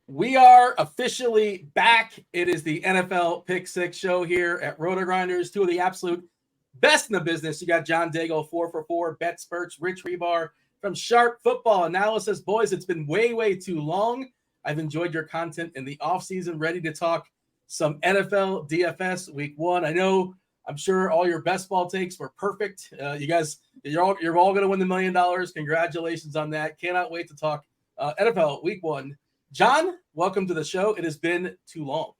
We are officially back. It is the NFL Pick Six show here at RotoGrinders. Two of the absolute best in the business. You got John Daigle, 4for4, Bet Spurts, Rich Hribar from Sharp Football Analysis. Boys, it's been way too long. I've enjoyed your content in the offseason. Ready to talk some NFL DFS week one. I'm sure all your best ball takes were perfect. You guys, you're all going to win the $1 million. Congratulations on that. Cannot wait to talk NFL week one. John, welcome to the show. It has been too long.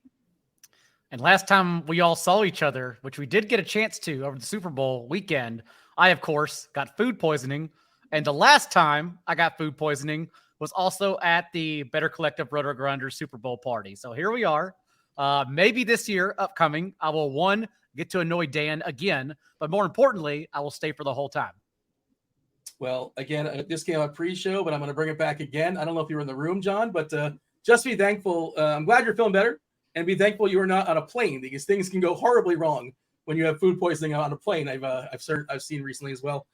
And last time we all saw each other, which we did get a chance to over the Super Bowl weekend, I, of course, got food poisoning. And the last time I got food poisoning was also at the Better Collective RotoGrinders Super Bowl party. So here we are. Maybe this year, upcoming, I will, get to annoy Dan again. But more importantly, I will stay for the whole time. Well, again, this came out pre-show, but I'm going to bring it back again. I don't know if you were in the room, John, but just be thankful. I'm glad you're feeling better, and be thankful you are not on a plane, because things can go horribly wrong when you have food poisoning on a plane. I've seen recently as well.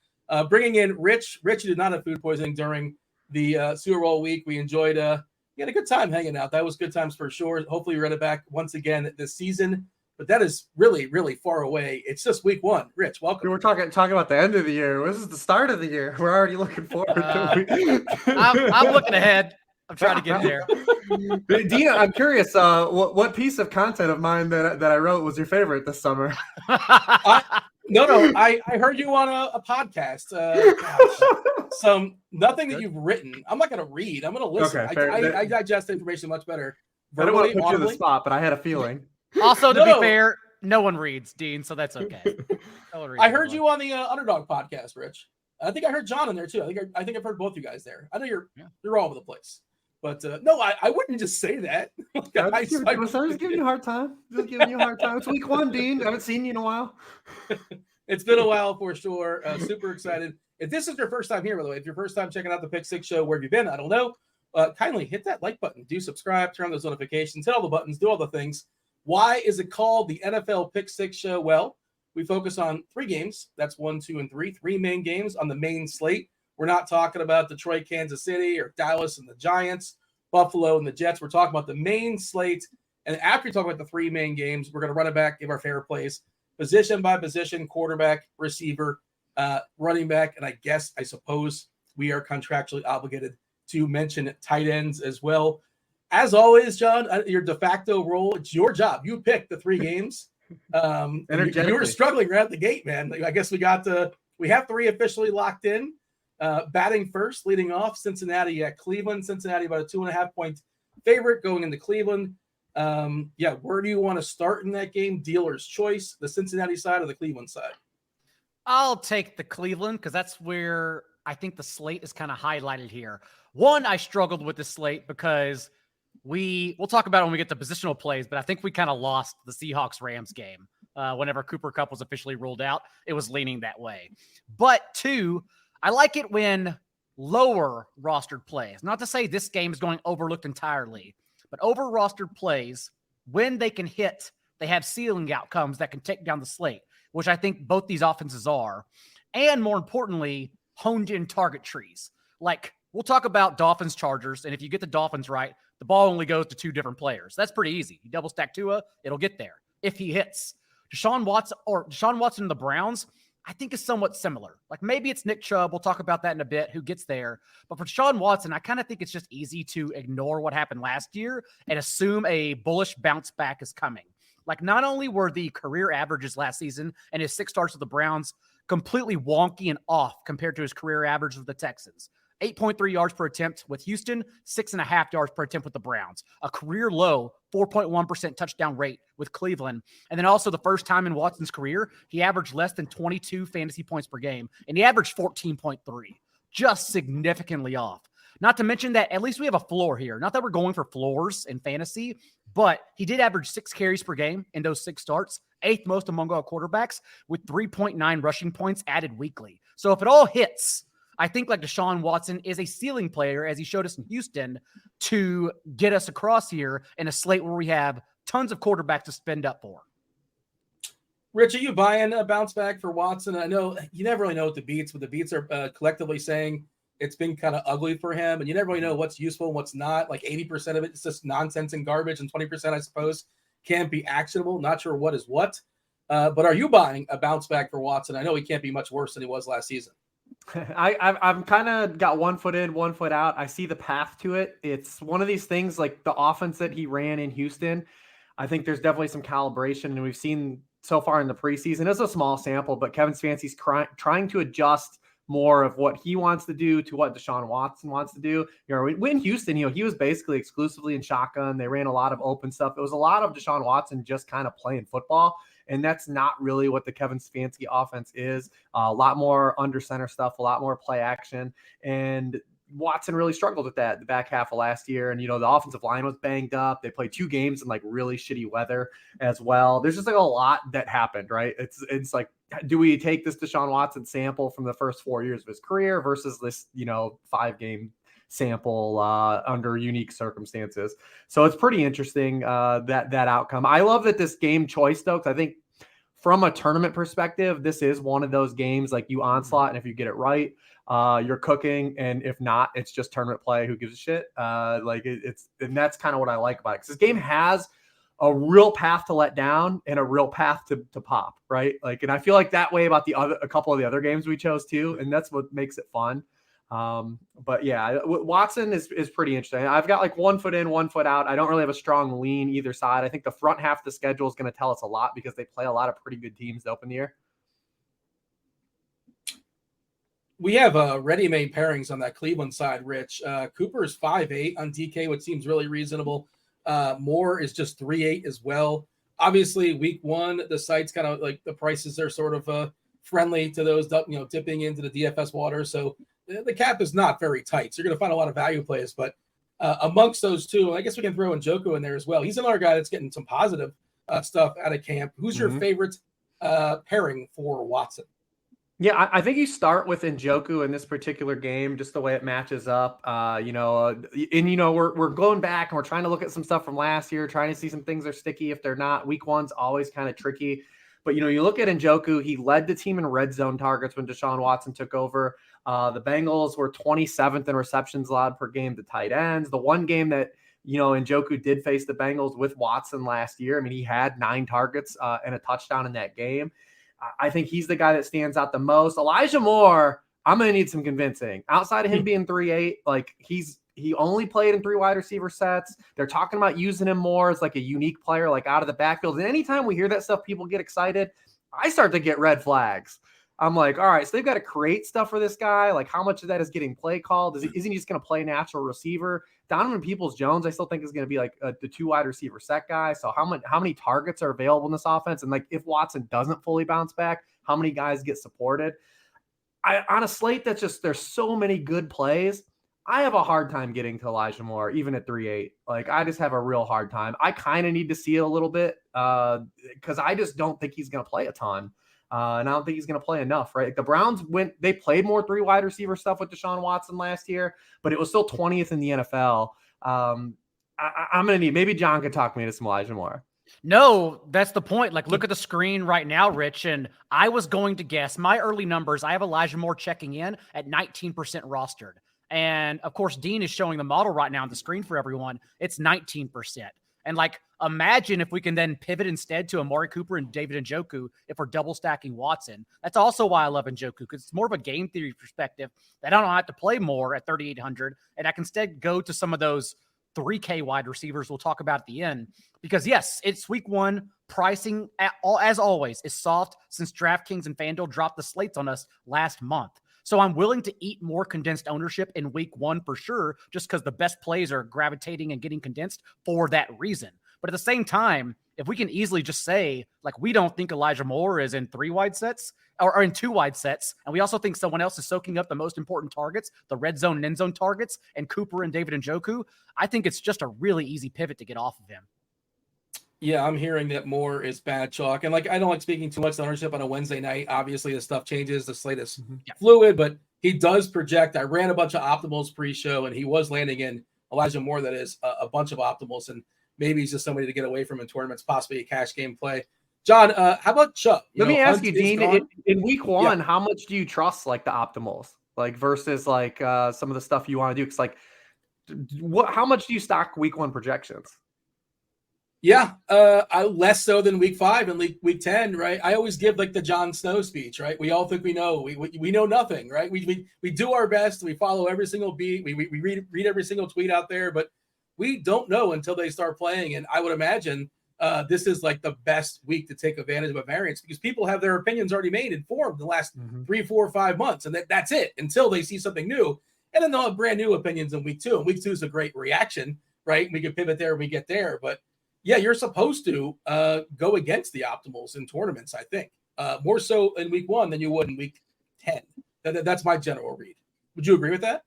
Bringing in Rich. Rich, you did not have food poisoning during the Super Bowl week. We enjoyed. We had a good time hanging out. That was good times for sure. Hopefully, we read it back once again this season. But that is really far away. It's just week one. Rich, welcome. We're talking about the end of the year. This is the start of the year. We're already looking forward to it. I'm looking ahead. I'm trying to get there. Dean, I'm curious, what piece of content of mine that I wrote was your favorite this summer? No. I heard you on a podcast. Nothing that you've written. I'm not going to read. I'm going to listen. Okay, I digest information much better. I don't want to put you in the spot, but I had a feeling. Also, to be fair, no one reads, Dean, so that's okay. I heard you on the Underdog podcast, Rich. I think I heard John in there too. I think I've heard both you guys there. I know you're all over the place, but no, I wouldn't just say that. I was just giving you a hard time. It's week one, Dean. I haven't seen you in a while. It's been a while for sure. Super excited. If this is your first time here, by the way, if your first time checking out the Pick Six show, where have you been? I don't know. Kindly hit that like button. Do subscribe. Turn on those notifications. Hit all the buttons. Do all the things. Why is it called the NFL Pick Six show? Well, we focus on 3 games. That's 1, 2, and 3. 3 main games on the main slate. We're not talking about Detroit, Kansas City, or Dallas and the Giants, Buffalo and the Jets. We're talking about the main slate. And after we talk about the 3 main games, we're going to run it back, give our favorite plays, position by position, quarterback, receiver, running back, and I suppose we are contractually obligated to mention tight ends as well. As always, John, your de facto role, it's your job. You picked the 3 games. You were struggling right at the gate, man. I guess we have 3 officially locked in. Batting first, leading off, Cincinnati at Cleveland. Cincinnati about a 2.5-point favorite going into Cleveland. Where do you want to start in that game? Dealer's choice, the Cincinnati side or the Cleveland side? I'll take the Cleveland, because that's where I think the slate is kind of highlighted here. One, I struggled with the slate because we'll talk about it when we get to positional plays, but I think we kind of lost the Seahawks-Rams game. Whenever Cooper Kupp was officially ruled out, it was leaning that way. But 2, I like it when lower rostered plays, not to say this game is going overlooked entirely, but over rostered plays, when they can hit, they have ceiling outcomes that can take down the slate, which I think both these offenses are. And more importantly, honed in target trees. Like, we'll talk about Dolphins Chargers, and if you get the Dolphins right, the ball only goes to 2 different players. That's pretty easy. You double stack Tua, it'll get there if he hits. Deshaun Watson and the Browns, I think is somewhat similar. Like, maybe it's Nick Chubb. We'll talk about that in a bit, who gets there. But for Deshaun Watson, I kind of think it's just easy to ignore what happened last year and assume a bullish bounce back is coming. Like, not only were the career averages last season and his 6 starts with the Browns completely wonky and off compared to his career average with the Texans. 8.3 yards per attempt with Houston, 6.5 yards per attempt with the Browns. A career low 4.1% touchdown rate with Cleveland. And then also the first time in Watson's career, he averaged less than 22 fantasy points per game, and he averaged 14.3. Just significantly off. Not to mention that at least we have a floor here. Not that we're going for floors in fantasy, but he did average 6 carries per game in those 6 starts, 8th most among all quarterbacks, with 3.9 rushing points added weekly. So if it all hits, I think like Deshaun Watson is a ceiling player, as he showed us in Houston, to get us across here in a slate where we have tons of quarterbacks to spend up for. Rich, are you buying a bounce back for Watson? I know you never really know what the beats, but the beats are collectively saying it's been kind of ugly for him, and you never really know what's useful and what's not. Like 80% of it is just nonsense and garbage, and 20%, I suppose, can be actionable. Not sure what is what. But are you buying a bounce back for Watson? I know he can't be much worse than he was last season. I've kind of got 1 foot in, 1 foot out. I see the path to it. It's one of these things like the offense that he ran in Houston. I think there's definitely some calibration, and we've seen so far in the preseason. It's a small sample, but Kevin Stefanski's trying to adjust more of what he wants to do to what Deshaun Watson wants to do. You know, in Houston, he was basically exclusively in shotgun. They ran a lot of open stuff. It was a lot of Deshaun Watson just kind of playing football. And that's not really what the Kevin Stefanski offense is. A lot more under center stuff, a lot more play action. And Watson really struggled with that the back half of last year. And, the offensive line was banged up. They played 2 games in like really shitty weather as well. There's just like a lot that happened, right? It's like, do we take this Deshaun Watson sample from the first 4 years of his career versus this, 5-game sample under unique circumstances? So it's pretty interesting that outcome. I love that this game choice though, because I think from a tournament perspective, this is one of those games like you onslaught, and if you get it right, you're cooking, and if not, it's just tournament play. Who gives a shit? And that's kind of what I like about it, because this game has a real path to let down and a real path to pop, right? Like, and I feel like that way about a couple of the other games we chose too, and that's what makes it fun. But yeah, Watson is pretty interesting. I've got like 1 foot in, 1 foot out. I don't really have a strong lean either side. I think the front half of the schedule is going to tell us a lot because they play a lot of pretty good teams to open the year. We have ready-made pairings on that Cleveland side, Rich. Cooper is 5.8 on DK, which seems really reasonable. Moore is just 3.8 as well. Obviously, week 1, the site's kind of like the prices are sort of friendly to those, dipping into the DFS water. So the cap is not very tight. So you're going to find a lot of value plays. But amongst those two, I guess we can throw Njoku in there as well. He's another guy that's getting some positive stuff out of camp. Who's your favorite pairing for Watson? Yeah, I think you start with Njoku in this particular game, just the way it matches up. We're going back and we're trying to look at some stuff from last year, trying to see some things are sticky. If they're not, week 1's always kind of tricky. But, you look at Njoku, he led the team in red zone targets when Deshaun Watson took over. The Bengals were 27th in receptions allowed per game to tight ends. The one game that, Njoku did face the Bengals with Watson last year, I mean, he had 9 targets and a touchdown in that game. I think he's the guy that stands out the most. Elijah Moore, I'm going to need some convincing. Outside of him being 3.8, like he only played in 3 wide receiver sets. They're talking about using him more as like a unique player, like out of the backfield. And anytime we hear that stuff, people get excited. I start to get red flags. I'm like, all right, so they've got to create stuff for this guy. Like, how much of that is getting play called? Isn't he just going to play natural receiver? Donovan Peoples-Jones, I still think is going to be like the 2 wide receiver set guy. So how many targets are available in this offense? And like, if Watson doesn't fully bounce back, how many guys get supported? On a slate that's just, there's so many good plays. I have a hard time getting to Elijah Moore, even at 3.8. Like, I just have a real hard time. I kind of need to see it a little bit because I just don't think he's going to play a ton. And I don't think he's going to play enough, right? Like the Browns they played more 3 wide receiver stuff with Deshaun Watson last year, but it was still 20th in the NFL. I'm going to need, maybe John could talk me into some Elijah Moore. No, that's the point. Like, look at the screen right now, Rich. And I was going to guess my early numbers. I have Elijah Moore checking in at 19% rostered. And of course, Dean is showing the model right now on the screen for everyone. It's 19%. And like, imagine if we can then pivot instead to Amari Cooper and David Njoku if we're double stacking Watson. That's also why I love Njoku, because it's more of a game theory perspective that I don't have to play more at 3,800. And I can instead go to some of those 3K wide receivers we'll talk about at the end. Because yes, it's week 1. Pricing, as always, is soft since DraftKings and FanDuel dropped the slates on us last month. So I'm willing to eat more condensed ownership in week 1 for sure, just because the best plays are gravitating and getting condensed for that reason. But at the same time, if we can easily just say, like, we don't think Elijah Moore is in 3 wide sets or in 2 wide sets, and we also think someone else is soaking up the most important targets, the red zone and end zone targets, and Cooper and David Njoku, I think it's just a really easy pivot to get off of him. Yeah, I'm hearing that Moore is bad chalk. And like, I don't like speaking too much ownership on a Wednesday night. Obviously, the stuff changes. The slate is fluid, but he does project. I ran a bunch of optimals pre-show, and he was landing in Elijah Moore. That is a bunch of optimals. And maybe he's just somebody to get away from in tournaments, possibly a cash game play. John, how about Chuck? Let me ask you, Dean, in week 1, how much do you trust like the optimals? like versus like some of the stuff you want to do. Cause like, how much do you stock week 1 projections? Yeah, I less so than week 5 and week 10, right? I always give like the Jon Snow speech, right? We all think we know, we know nothing, right? We do our best, we follow every single beat, we read every single tweet out there, but we don't know until they start playing. And I would imagine this is like the best week to take advantage of a variance because people have their opinions already made and formed the last 3, 4, 5 months, and that's it until they see something new, and then they'll have brand new opinions in week 2. And week 2 is a great reaction, right? We can pivot there, we get there, but yeah, you're supposed to go against the optimals in tournaments, I think. More so in week 1 than you would in week 10. That's my general read. Would you agree with that?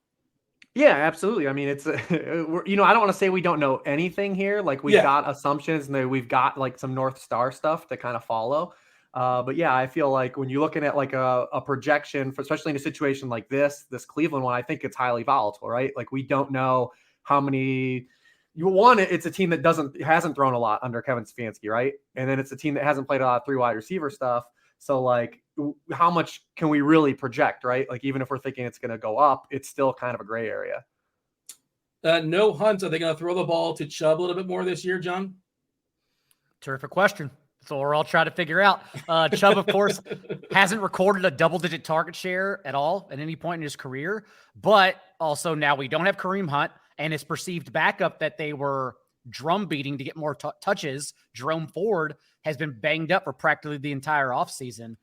Yeah, absolutely. I mean, it's, I don't want to say we don't know anything here. Like we've got assumptions and we've got like some North Star stuff to kind of follow. But yeah, I feel like when you're looking at like a projection, especially in a situation like this Cleveland one, I think it's highly volatile, right? Like we don't know how many. It's a team that hasn't thrown a lot under Kevin Stefanski, right? And then it's a team that hasn't played a lot of 3 wide receiver stuff. So like, how much can we really project, right? Like even if we're thinking it's going to go up, it's still kind of a gray area. No Hunt. Are they going to throw the ball to Chubb a little bit more this year, John? Terrific question. So we're all trying to figure out. Chubb, of course, hasn't recorded a double-digit target share at all at any point in his career. But also now we don't have Kareem Hunt, and his perceived backup that they were drum beating to get more touches, Jerome Ford, has been banged up for practically the entire offseason.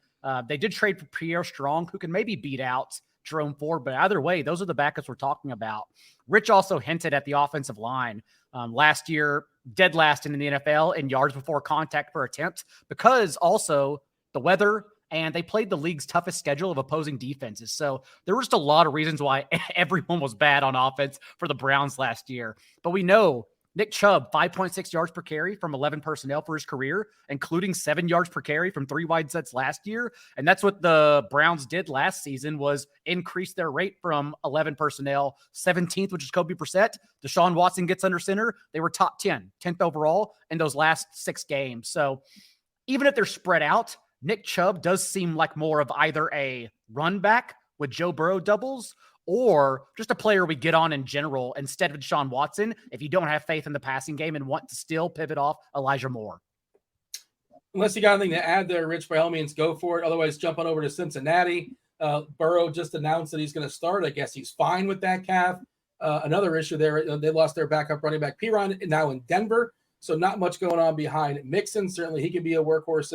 They did trade for Pierre Strong, who can maybe beat out Jerome Ford, but either way, those are the backups we're talking about. Rich also hinted at the offensive line. Last year, dead last in the NFL in yards before contact per attempt because also the weather, and they played the league's toughest schedule of opposing defenses. So there were just a lot of reasons why everyone was bad on offense for the Browns last year. But we know Nick Chubb, 5.6 yards per carry from 11 personnel for his career, including 7 yards per carry from 3 wide sets last year. And that's what the Browns did last season, was increase their rate from 11 personnel, 17th, which is Kobe Brissett. Deshaun Watson gets under center. They were top 10, 10th overall in those last 6 games. So even if they're spread out, Nick Chubb does seem like more of either a run back with Joe Burrow doubles or just a player we get on in general instead of Deshaun Watson if you don't have faith in the passing game and want to still pivot off Elijah Moore. Unless you got anything to add there, Rich, by all means, go for it. Otherwise, jump on over to Cincinnati. Burrow just announced that he's going to start. I guess he's fine with that calf. Another issue there, they lost their backup running back, Piron, now in Denver. So not much going on behind Mixon. Certainly he can be a workhorse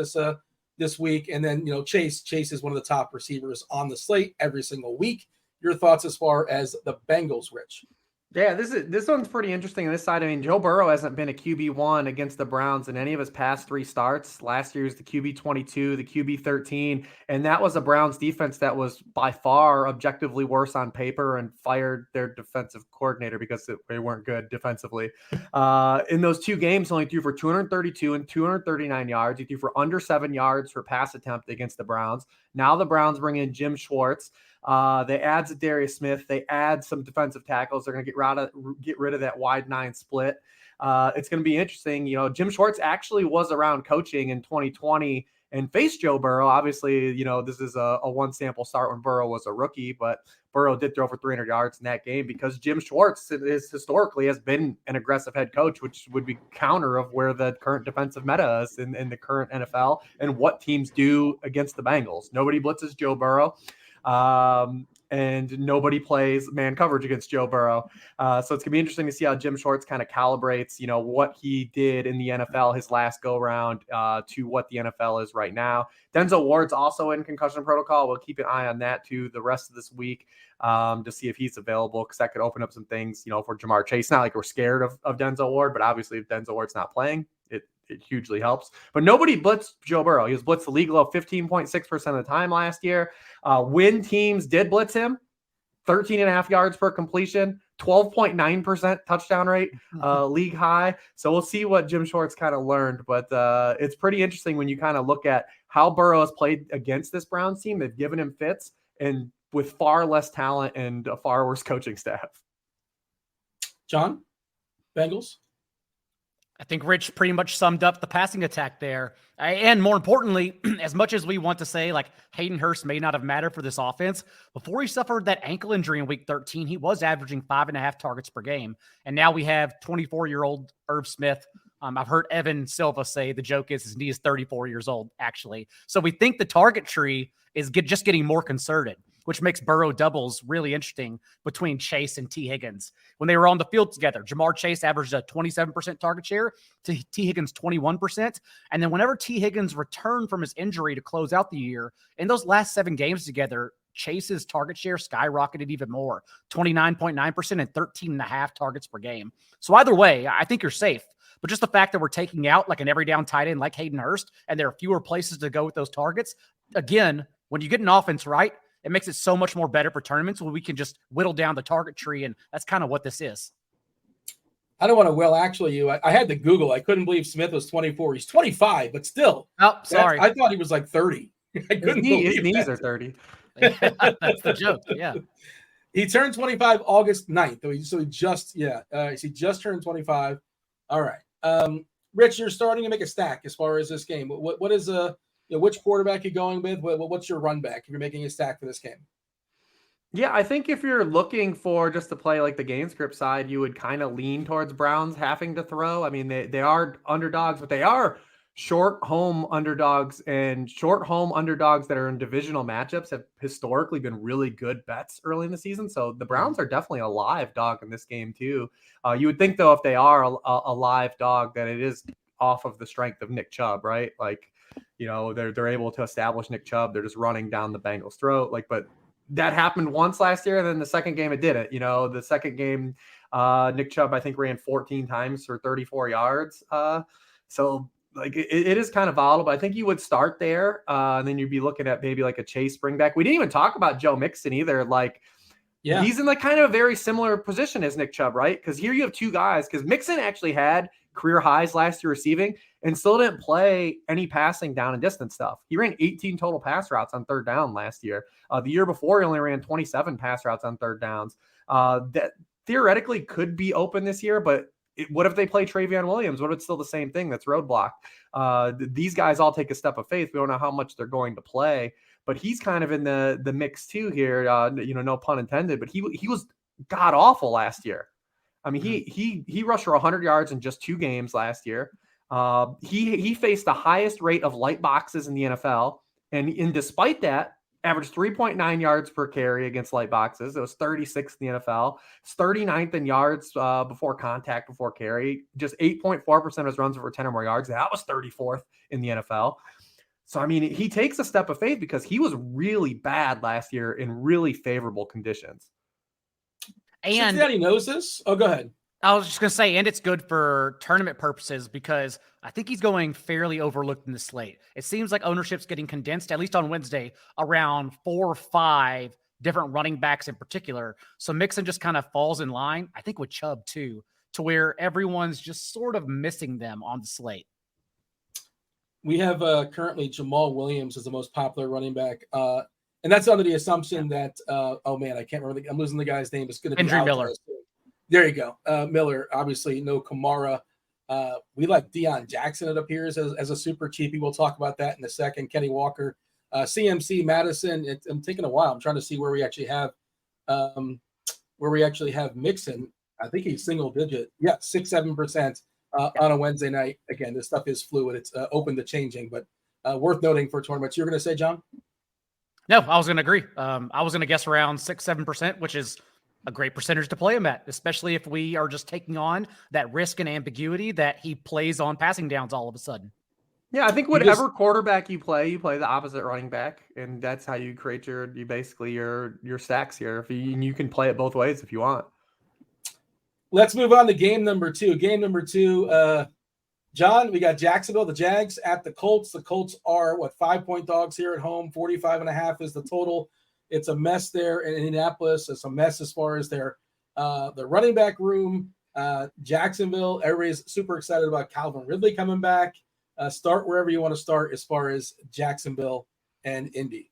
this week. And then, Chase is one of the top receivers on the slate every single week. Your thoughts as far as the Bengals, Rich? Yeah, this one's pretty interesting on this side. I mean, Joe Burrow hasn't been a QB1 against the Browns in any of his past 3 starts. Last year was the QB22, the QB13, and that was a Browns defense that was by far objectively worse on paper and fired their defensive coordinator because they weren't good defensively. In those 2 games, only threw for 232 and 239 yards. He threw for under 7 yards per pass attempt against the Browns. Now the Browns bring in Jim Schwartz. They add Zadarius Smith. They add some defensive tackles. They're going to get rid of that wide 9 split. It's going to be interesting. Jim Schwartz actually was around coaching in 2020 and faced Joe Burrow. Obviously, this is a 1 sample start when Burrow was a rookie, but Burrow did throw for 300 yards in that game because Jim Schwartz historically has been an aggressive head coach, which would be counter of where the current defensive meta is in the current NFL and what teams do against the Bengals. Nobody blitzes Joe Burrow. And nobody plays man coverage against Joe Burrow. So it's going to be interesting to see how Jim Schwartz kind of calibrates, what he did in the NFL his last go round to what the NFL is right now. Denzel Ward's also in concussion protocol. We'll keep an eye on that too the rest of this week to see if he's available, because that could open up some things, for Jamar Chase. Not like we're scared of Denzel Ward, but obviously if Denzel Ward's not playing, it hugely helps. But nobody blitzed Joe Burrow. He was blitzed the league low 15.6% of the time last year. When teams did blitz him, 13.5 yards per completion, 12.9% touchdown rate, league high. So we'll see what Jim Schwartz kind of learned. But it's pretty interesting when you kind of look at how Burrow has played against this Browns team. They've given him fits and with far less talent and a far worse coaching staff. John, Bengals? I think Rich pretty much summed up the passing attack there. And more importantly, as much as we want to say like Hayden Hurst may not have mattered for this offense, before he suffered that ankle injury in week 13, he was averaging 5.5 targets per game. And now we have 24-year-old Irv Smith. I've heard Evan Silva say the joke is his knee is 34 years old, actually. So we think the target tree is just getting more concerted, which makes Burrow doubles really interesting between Chase and T. Higgins. When they were on the field together, Jamar Chase averaged a 27% target share to T. Higgins 21%. And then whenever T. Higgins returned from his injury to close out the year, in those last 7 games together, Chase's target share skyrocketed even more, 29.9% and 13.5 targets per game. So either way, I think you're safe. But just the fact that we're taking out like an every down tight end like Hayden Hurst, and there are fewer places to go with those targets, again, when you get an offense right, it makes it so much more better for tournaments where we can just whittle down the target tree, and that's kind of what this is. I don't want to actually you. I had to Google. I couldn't believe Smith was 24. He's 25, but still. Oh, sorry. I thought he was like 30. I couldn't believe his knees are 30. Yeah, that's the joke. Yeah. He turned 25 August 9th. So he just turned 25. All right. Rich, you're starting to make a stack as far as this game. What is which quarterback you going with? What's your run back if you're making a stack for this game? Yeah, I think if you're looking for just to play like the game script side, you would kind of lean towards Browns having to throw. I mean, they are underdogs, but they are short home underdogs, and short home underdogs that are in divisional matchups have historically been really good bets early in the season. So the Browns are definitely a live dog in this game too. You would think though, if they are a live dog, that it is off of the strength of Nick Chubb, right? Like, they're able to establish Nick Chubb. They're just running down the Bengals' throat. But that happened once last year, and then the second game it didn't. The second game, Nick Chubb I think ran 14 times for 34 yards. So like it is kind of volatile, but I think you would start there, and then you'd be looking at maybe like a Chase springback. We didn't even talk about Joe Mixon either. Yeah, he's in like kind of a very similar position as Nick Chubb, right? Because here you have two guys. Because Mixon actually had career highs last year receiving and still didn't play any passing down and distance stuff. He ran 18 total pass routes on third down last year. The year before, he only ran 27 pass routes on third downs. That theoretically could be open this year, but what if they play Travion Williams? What if it's still the same thing that's roadblocked? These guys all take a step of faith. We don't know how much they're going to play, but he's kind of in the mix too here. No pun intended, but he was god awful last year. I mean, he rushed for 100 yards in just 2 games last year. He faced the highest rate of light boxes in the NFL, and despite that, averaged 3.9 yards per carry against light boxes. It was 36th in the NFL. It's 39th in yards before contact, before carry. Just 8.4% of his runs over 10 or more yards. That was 34th in the NFL. So, I mean, he takes a step of faith because he was really bad last year in really favorable conditions. And Cincinnati knows this. Oh, go ahead. I was just going to say, and it's good for tournament purposes because I think he's going fairly overlooked in the slate. It seems like ownership's getting condensed, at least on Wednesday, around 4 or 5 different running backs in particular. So Mixon just kind of falls in line, I think with Chubb too, to where everyone's just sort of missing them on the slate. We have currently Jamal Williams as the most popular running back. And that's under the assumption that, I can't remember. I'm losing the guy's name. It's going to be Andrew Miller. There you go. Miller, obviously, no Kamara. We like Deion Jackson, it appears, as a super cheapie. We'll talk about that in a second. Kenny Walker, CMC, Madison. I'm taking a while. I'm trying to see where we actually have Mixon. I think he's single digit. Yeah, 6-7% on a Wednesday night. Again, this stuff is fluid. It's open to changing, but worth noting for tournaments. You're going to say, John? No, I was going to agree. I was going to guess around 6-7%, which is a great percentage to play him at, especially if we are just taking on that risk and ambiguity that he plays on passing downs all of a sudden. Yeah, I think whatever quarterback you play the opposite running back, and that's how you create your stacks here. You can play it both ways if you want. Let's move on to game number 2. Game number 2, John, we got Jacksonville, the Jags at the Colts. The Colts are 5-point dogs here at home. 45.5 is the total. It's a mess there in Indianapolis. It's a mess as far as their running back room. Jacksonville, everybody's super excited about Calvin Ridley coming back. Start wherever you want to start as far as Jacksonville and Indy.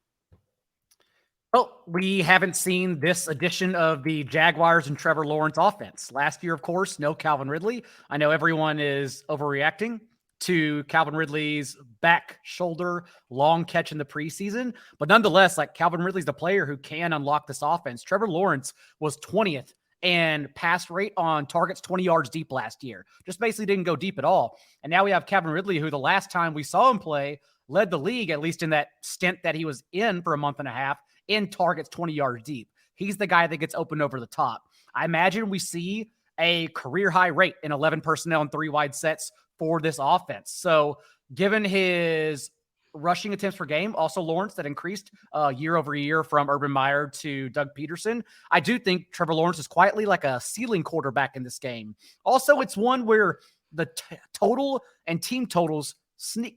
Well, we haven't seen this edition of the Jaguars and Trevor Lawrence offense. Last year, of course, no Calvin Ridley. I know everyone is overreacting to Calvin Ridley's back shoulder long catch in the preseason, but nonetheless, like Calvin Ridley's the player who can unlock this offense. Trevor Lawrence was 20th and pass rate on targets 20 yards deep last year. Just basically didn't go deep at all. And now we have Calvin Ridley, who the last time we saw him play led the league, at least in that stint that he was in for a month and a half, in targets 20 yards deep. He's the guy that gets open over the top. I imagine we see a career high rate in 11 personnel and 3 wide sets for this offense. So given his rushing attempts per game, also Lawrence, that increased year over year from Urban Meyer to Doug Peterson, I do think Trevor Lawrence is quietly like a ceiling quarterback in this game. Also, it's one where the total and team totals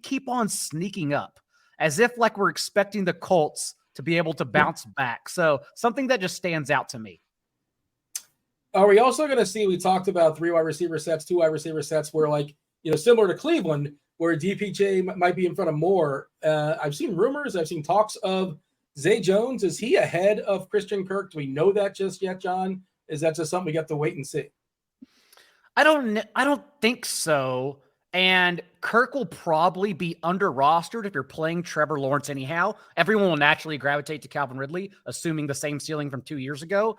keep on sneaking up, as if like we're expecting the Colts to be able to bounce back. So something that just stands out to me. Are we also going to see, we talked about 3 wide receiver sets, 2 wide receiver sets where, like, similar to Cleveland, where DPJ might be in front of Moore. I've seen rumors, I've seen talks of Zay Jones. Is he ahead of Christian Kirk? Do we know that just yet, John? Is that just something we have to wait and see? I don't think so. And Kirk will probably be under rostered if you're playing Trevor Lawrence anyhow. Everyone will naturally gravitate to Calvin Ridley, assuming the same ceiling from 2 years ago.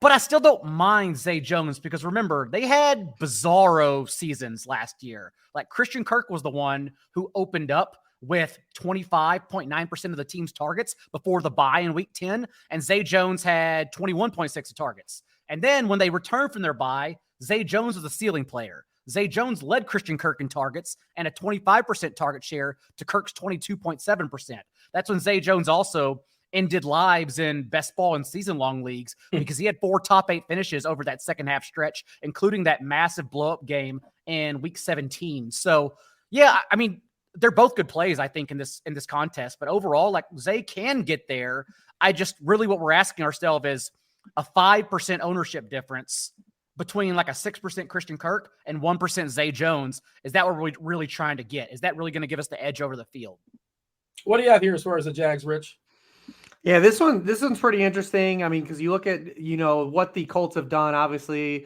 But I still don't mind Zay Jones because remember, they had bizarro seasons last year. Like Christian Kirk was the one who opened up with 25.9% of the team's targets before the bye in week 10. And Zay Jones had 21.6 of targets. And then when they returned from their bye, Zay Jones was a ceiling player. Zay Jones led Christian Kirk in targets and a 25% target share to Kirk's 22.7%. That's when Zay Jones also ended lives in best ball and season-long leagues because he had 4 top 8 finishes over that second half stretch, including that massive blow-up game in week 17. So, yeah, I mean, they're both good plays, I think, in this contest. But overall, like, Zay can get there. I just really what we're asking ourselves is a 5% ownership difference between like a 6% Christian Kirk and 1% Zay Jones. Is that what we're really trying to get? Is that really going to give us the edge over the field? What do you have here as far as the Jags, Rich? Yeah, this one's pretty interesting. I mean, because you look at, what the Colts have done. Obviously,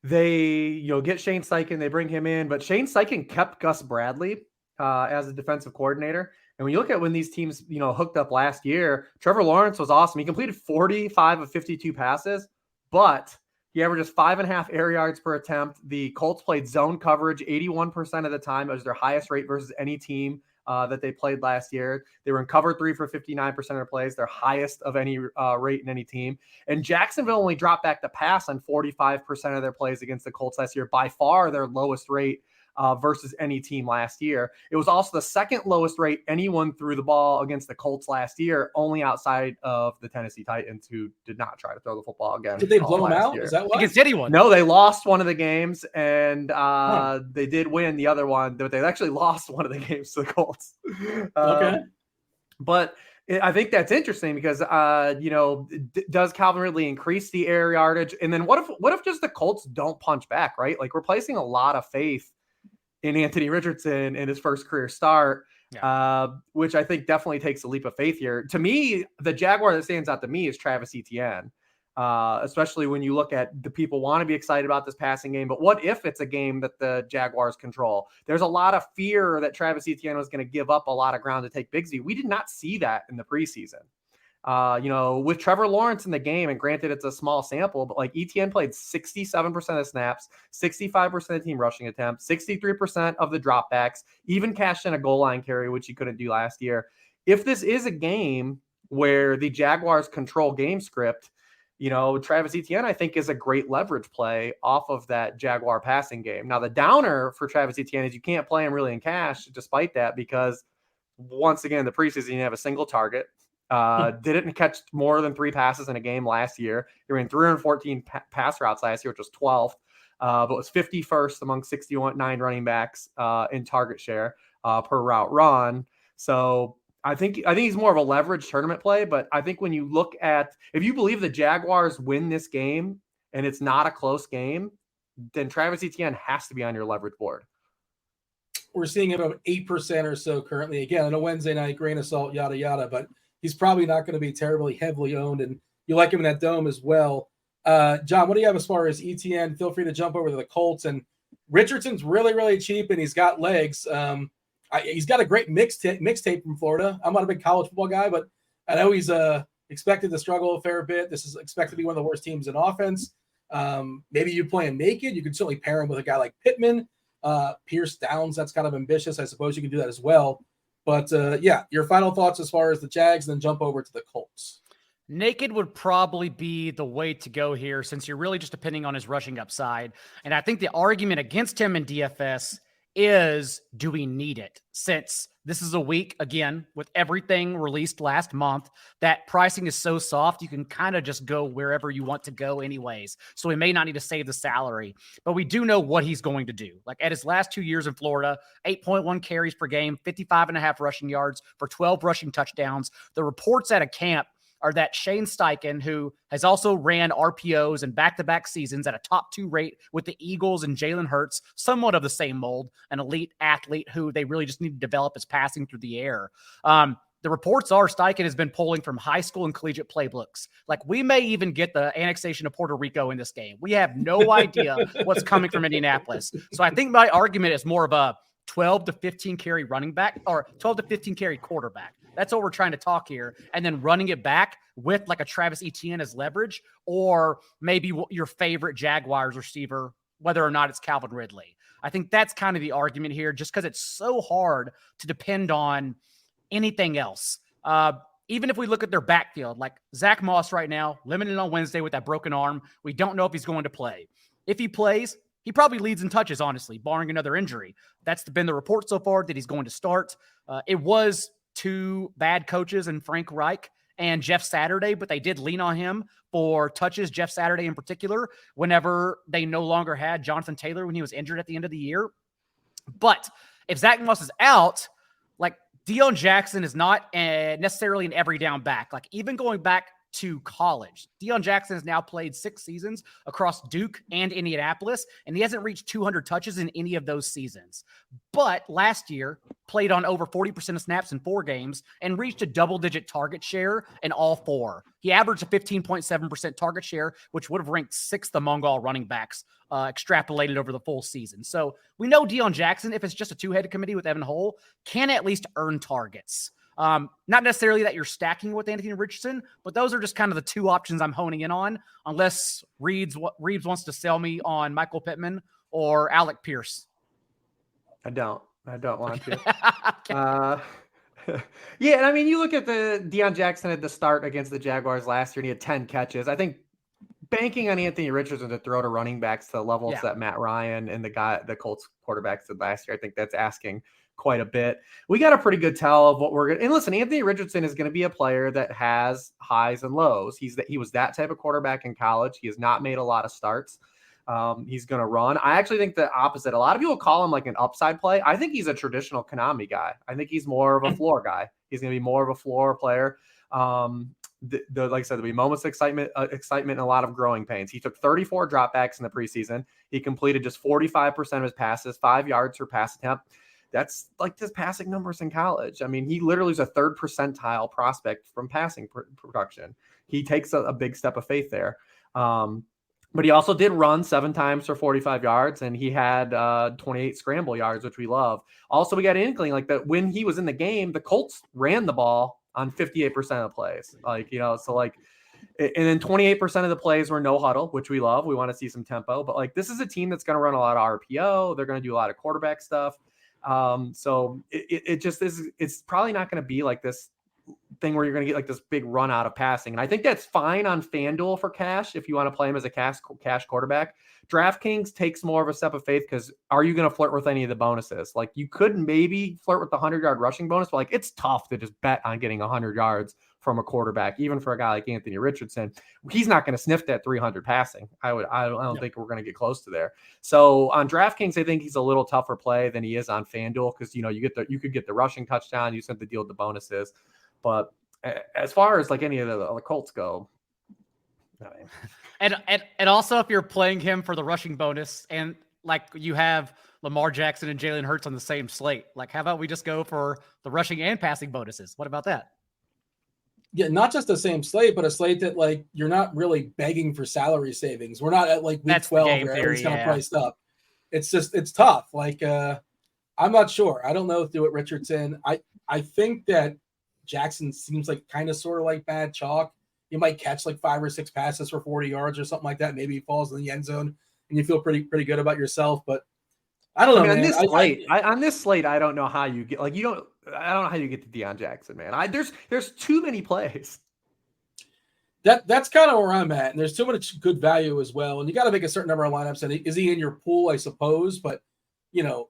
they, get Shane Steichen, they bring him in, but Shane Steichen kept Gus Bradley as a defensive coordinator. And when you look at when these teams, hooked up last year, Trevor Lawrence was awesome. He completed 45 of 52 passes, but he averages 5.5 air yards per attempt. The Colts played zone coverage 81% of the time. It was their highest rate versus any team that they played last year. They were in cover 3 for 59% of their plays, their highest of any rate in any team. And Jacksonville only dropped back to pass on 45% of their plays against the Colts last year, by far their lowest rate versus any team last year. It was also the second lowest rate anyone threw the ball against the Colts last year, only outside of the Tennessee Titans, who did not try to throw the football again. Did they blow them out? Year. Is that what? Against anyone? No, they lost one of the games, and they did win the other one, but they actually lost one of the games to the Colts. Okay. But I think that's interesting because, does Calvin Ridley increase the air yardage? And then what if just the Colts don't punch back, right? Like, we're placing a lot of faith in Anthony Richardson in his first career start, which I think definitely takes a leap of faith here. To me, the Jaguar that stands out to me is Travis Etienne, especially when you look at the people want to be excited about this passing game. But what if it's a game that the Jaguars control? There's a lot of fear that Travis Etienne was going to give up a lot of ground to take Bigsby. We did not see that in the preseason. With Trevor Lawrence in the game, and granted it's a small sample, but like Etienne played 67% of snaps, 65% of team rushing attempts, 63% of the dropbacks, even cashed in a goal line carry, which he couldn't do last year. If this is a game where the Jaguars control game script, Travis Etienne, I think, is a great leverage play off of that Jaguar passing game. Now, the downer for Travis Etienne is you can't play him really in cash despite that, because once again, the preseason, he didn't have a single target. Didn't catch more than 3 passes in a game last year. He ran 314 pass routes last year, which was 12th, but was 51st among 69 running backs in target share per route run. So I think he's more of a leverage tournament play. But I think when you look at, if you believe the Jaguars win this game and it's not a close game, then Travis Etienne has to be on your leverage board. We're seeing about 8% or so currently. Again, on a Wednesday night, grain of salt, yada, yada. But he's probably not going to be terribly heavily owned, and you like him in that dome as well. John, what do you have as far as ETN? Feel free to jump over to the Colts. And Richardson's really, really cheap, and he's got legs. He's got a great mixtape from Florida. I'm not a big college football guy, but I know he's expected to struggle a fair bit. This is expected to be one of the worst teams in offense. Maybe you play him naked. You can certainly pair him with a guy like Pittman. Pierce Downs, that's kind of ambitious. I suppose you can do that as well. But, your final thoughts as far as the Jags, and then jump over to the Colts. Naked would probably be the way to go here, since you're really just depending on his rushing upside. And I think the argument against him in DFS is, do we need it? Since this is a week, again, with everything released last month, that pricing is so soft, you can kind of just go wherever you want to go anyways. So we may not need to save the salary, but we do know what he's going to do. Like at his last 2 years in Florida, 8.1 carries per game, 55.5 rushing yards for 12 rushing touchdowns. The reports out of camp are that Shane Steichen, who has also ran RPOs and back-to-back seasons at a top 2 rate with the Eagles and Jalen Hurts, somewhat of the same mold, an elite athlete who they really just need to develop his passing through the air. The reports are Steichen has been pulling from high school and collegiate playbooks. Like, we may even get the annexation of Puerto Rico in this game. We have no idea what's coming from Indianapolis. So I think my argument is more of a 12 to 15 carry running back, or 12 to 15 carry quarterback. That's what we're trying to talk here. And then running it back with like a Travis Etienne as leverage, or maybe your favorite Jaguars receiver, whether or not it's Calvin Ridley. I think that's kind of the argument here, just because it's so hard to depend on anything else. Even if we look at their backfield, like Zach Moss right now, limited on Wednesday with that broken arm. We don't know if he's going to play. If he plays, he probably leads in touches, honestly, barring another injury. That's been the report so far, that he's going to start. It was 2 bad coaches in Frank Reich and Jeff Saturday, but they did lean on him for touches, Jeff Saturday in particular, whenever they no longer had Jonathan Taylor when he was injured at the end of the year. But if Zach Moss is out, like Deion Jackson is not necessarily an every down back. Like even going back to college, Deion Jackson has now played 6 seasons across Duke and Indianapolis, and he hasn't reached 200 touches in any of those seasons. But last year, played on over 40% of snaps in 4 games and reached a double-digit target share in all 4. He averaged a 15.7% target share, which would have ranked 6th among all running backs, extrapolated over the full season. So we know Deion Jackson, if it's just a 2-headed committee with Evan Hull, can at least earn targets. Not necessarily that you're stacking with Anthony Richardson, but those are just kind of the 2 options I'm honing in on, unless Reebs wants to sell me on Michael Pittman or Alec Pierce. I don't want to. Yeah, and I mean, you look at the Deion Jackson at the start against the Jaguars last year, and he had 10 catches. I think banking on Anthony Richardson to throw to running backs to the levels that Matt Ryan and the Colts quarterbacks did last year, I think that's asking quite a bit. We got a pretty good tell of what we're going to, and listen, Anthony Richardson is going to be a player that has highs and lows. He was that type of quarterback in college. He has not made a lot of starts. He's going to run. I actually think the opposite. A lot of people call him like an upside play. I think he's a traditional Konami guy. I think he's more of a floor guy. He's going to be more of a floor player. Like I said, there'll be moments of excitement, and a lot of growing pains. He took 34 dropbacks in the preseason. He completed just 45% of his passes, 5 yards per pass attempt. That's like his passing numbers in college. I mean, he literally is a 3rd percentile prospect from passing production. He takes a big step of faith there. But he also did run 7 times for 45 yards, and he had 28 scramble yards, which we love. Also, we got an inkling like that when he was in the game, the Colts ran the ball on 58% of the plays. And then 28% of the plays were no huddle, which we love. We want to see some tempo, but like this is a team that's going to run a lot of RPO. They're going to do a lot of quarterback stuff. So it just is, it's probably not going to be like this thing where you're going to get like this big run out of passing. And I think that's fine on FanDuel for cash if you want to play him as a cash quarterback. DraftKings takes more of a step of faith because are you going to flirt with any of the bonuses? Like you could maybe flirt with the 100-yard rushing bonus, but like it's tough to just bet on getting 100 yards from a quarterback, even for a guy like Anthony Richardson. He's not going to sniff that 300 passing. I don't think we're going to get close to there. So on DraftKings, I think he's a little tougher play than he is on FanDuel because you could get the rushing touchdown. You sent the deal with the bonuses. But as far as like any of the Colts go, and also if you're playing him for the rushing bonus and like you have Lamar Jackson and Jalen Hurts on the same slate, like how about we just go for the rushing and passing bonuses? What about that? Yeah, not just the same slate, but a slate that like you're not really begging for salary savings. We're not at like week That's the 12 game where theory, everything's kind of yeah. priced up. It's tough. Like I'm not sure. I don't know through it Richardson. I think that Jackson seems like kind of sort of like bad chalk. You might catch like 5 or 6 passes for 40 yards or something like that. Maybe he falls in the end zone and you feel pretty good about yourself. But I don't know, man. On this slate, I don't know how you get I don't know how you get to Deion Jackson, man. There's too many plays. That's kind of where I'm at. And there's too much good value as well. And you got to make a certain number of lineups. And is he in your pool? I suppose. But,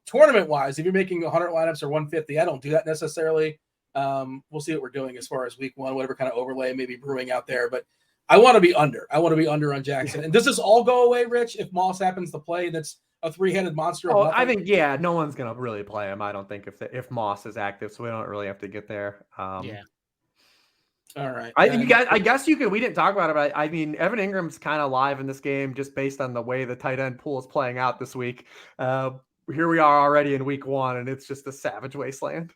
tournament wise, if you're making 100 lineups or 150, I don't do that necessarily. We'll see what we're doing as far as week 1, whatever kind of overlay may be brewing out there. But I want to be under. I want to be under on Jackson. And does this all go away, Rich, if Moss happens to play? That's a 3-headed monster. I think, no one's going to really play him. I don't think if Moss is active, so we don't really have to get there. Yeah. All right. I guess you could. We didn't talk about it, but I mean, Evan Ingram's kind of live in this game just based on the way the tight end pool is playing out this week. Here we are already in week 1, and it's just a savage wasteland.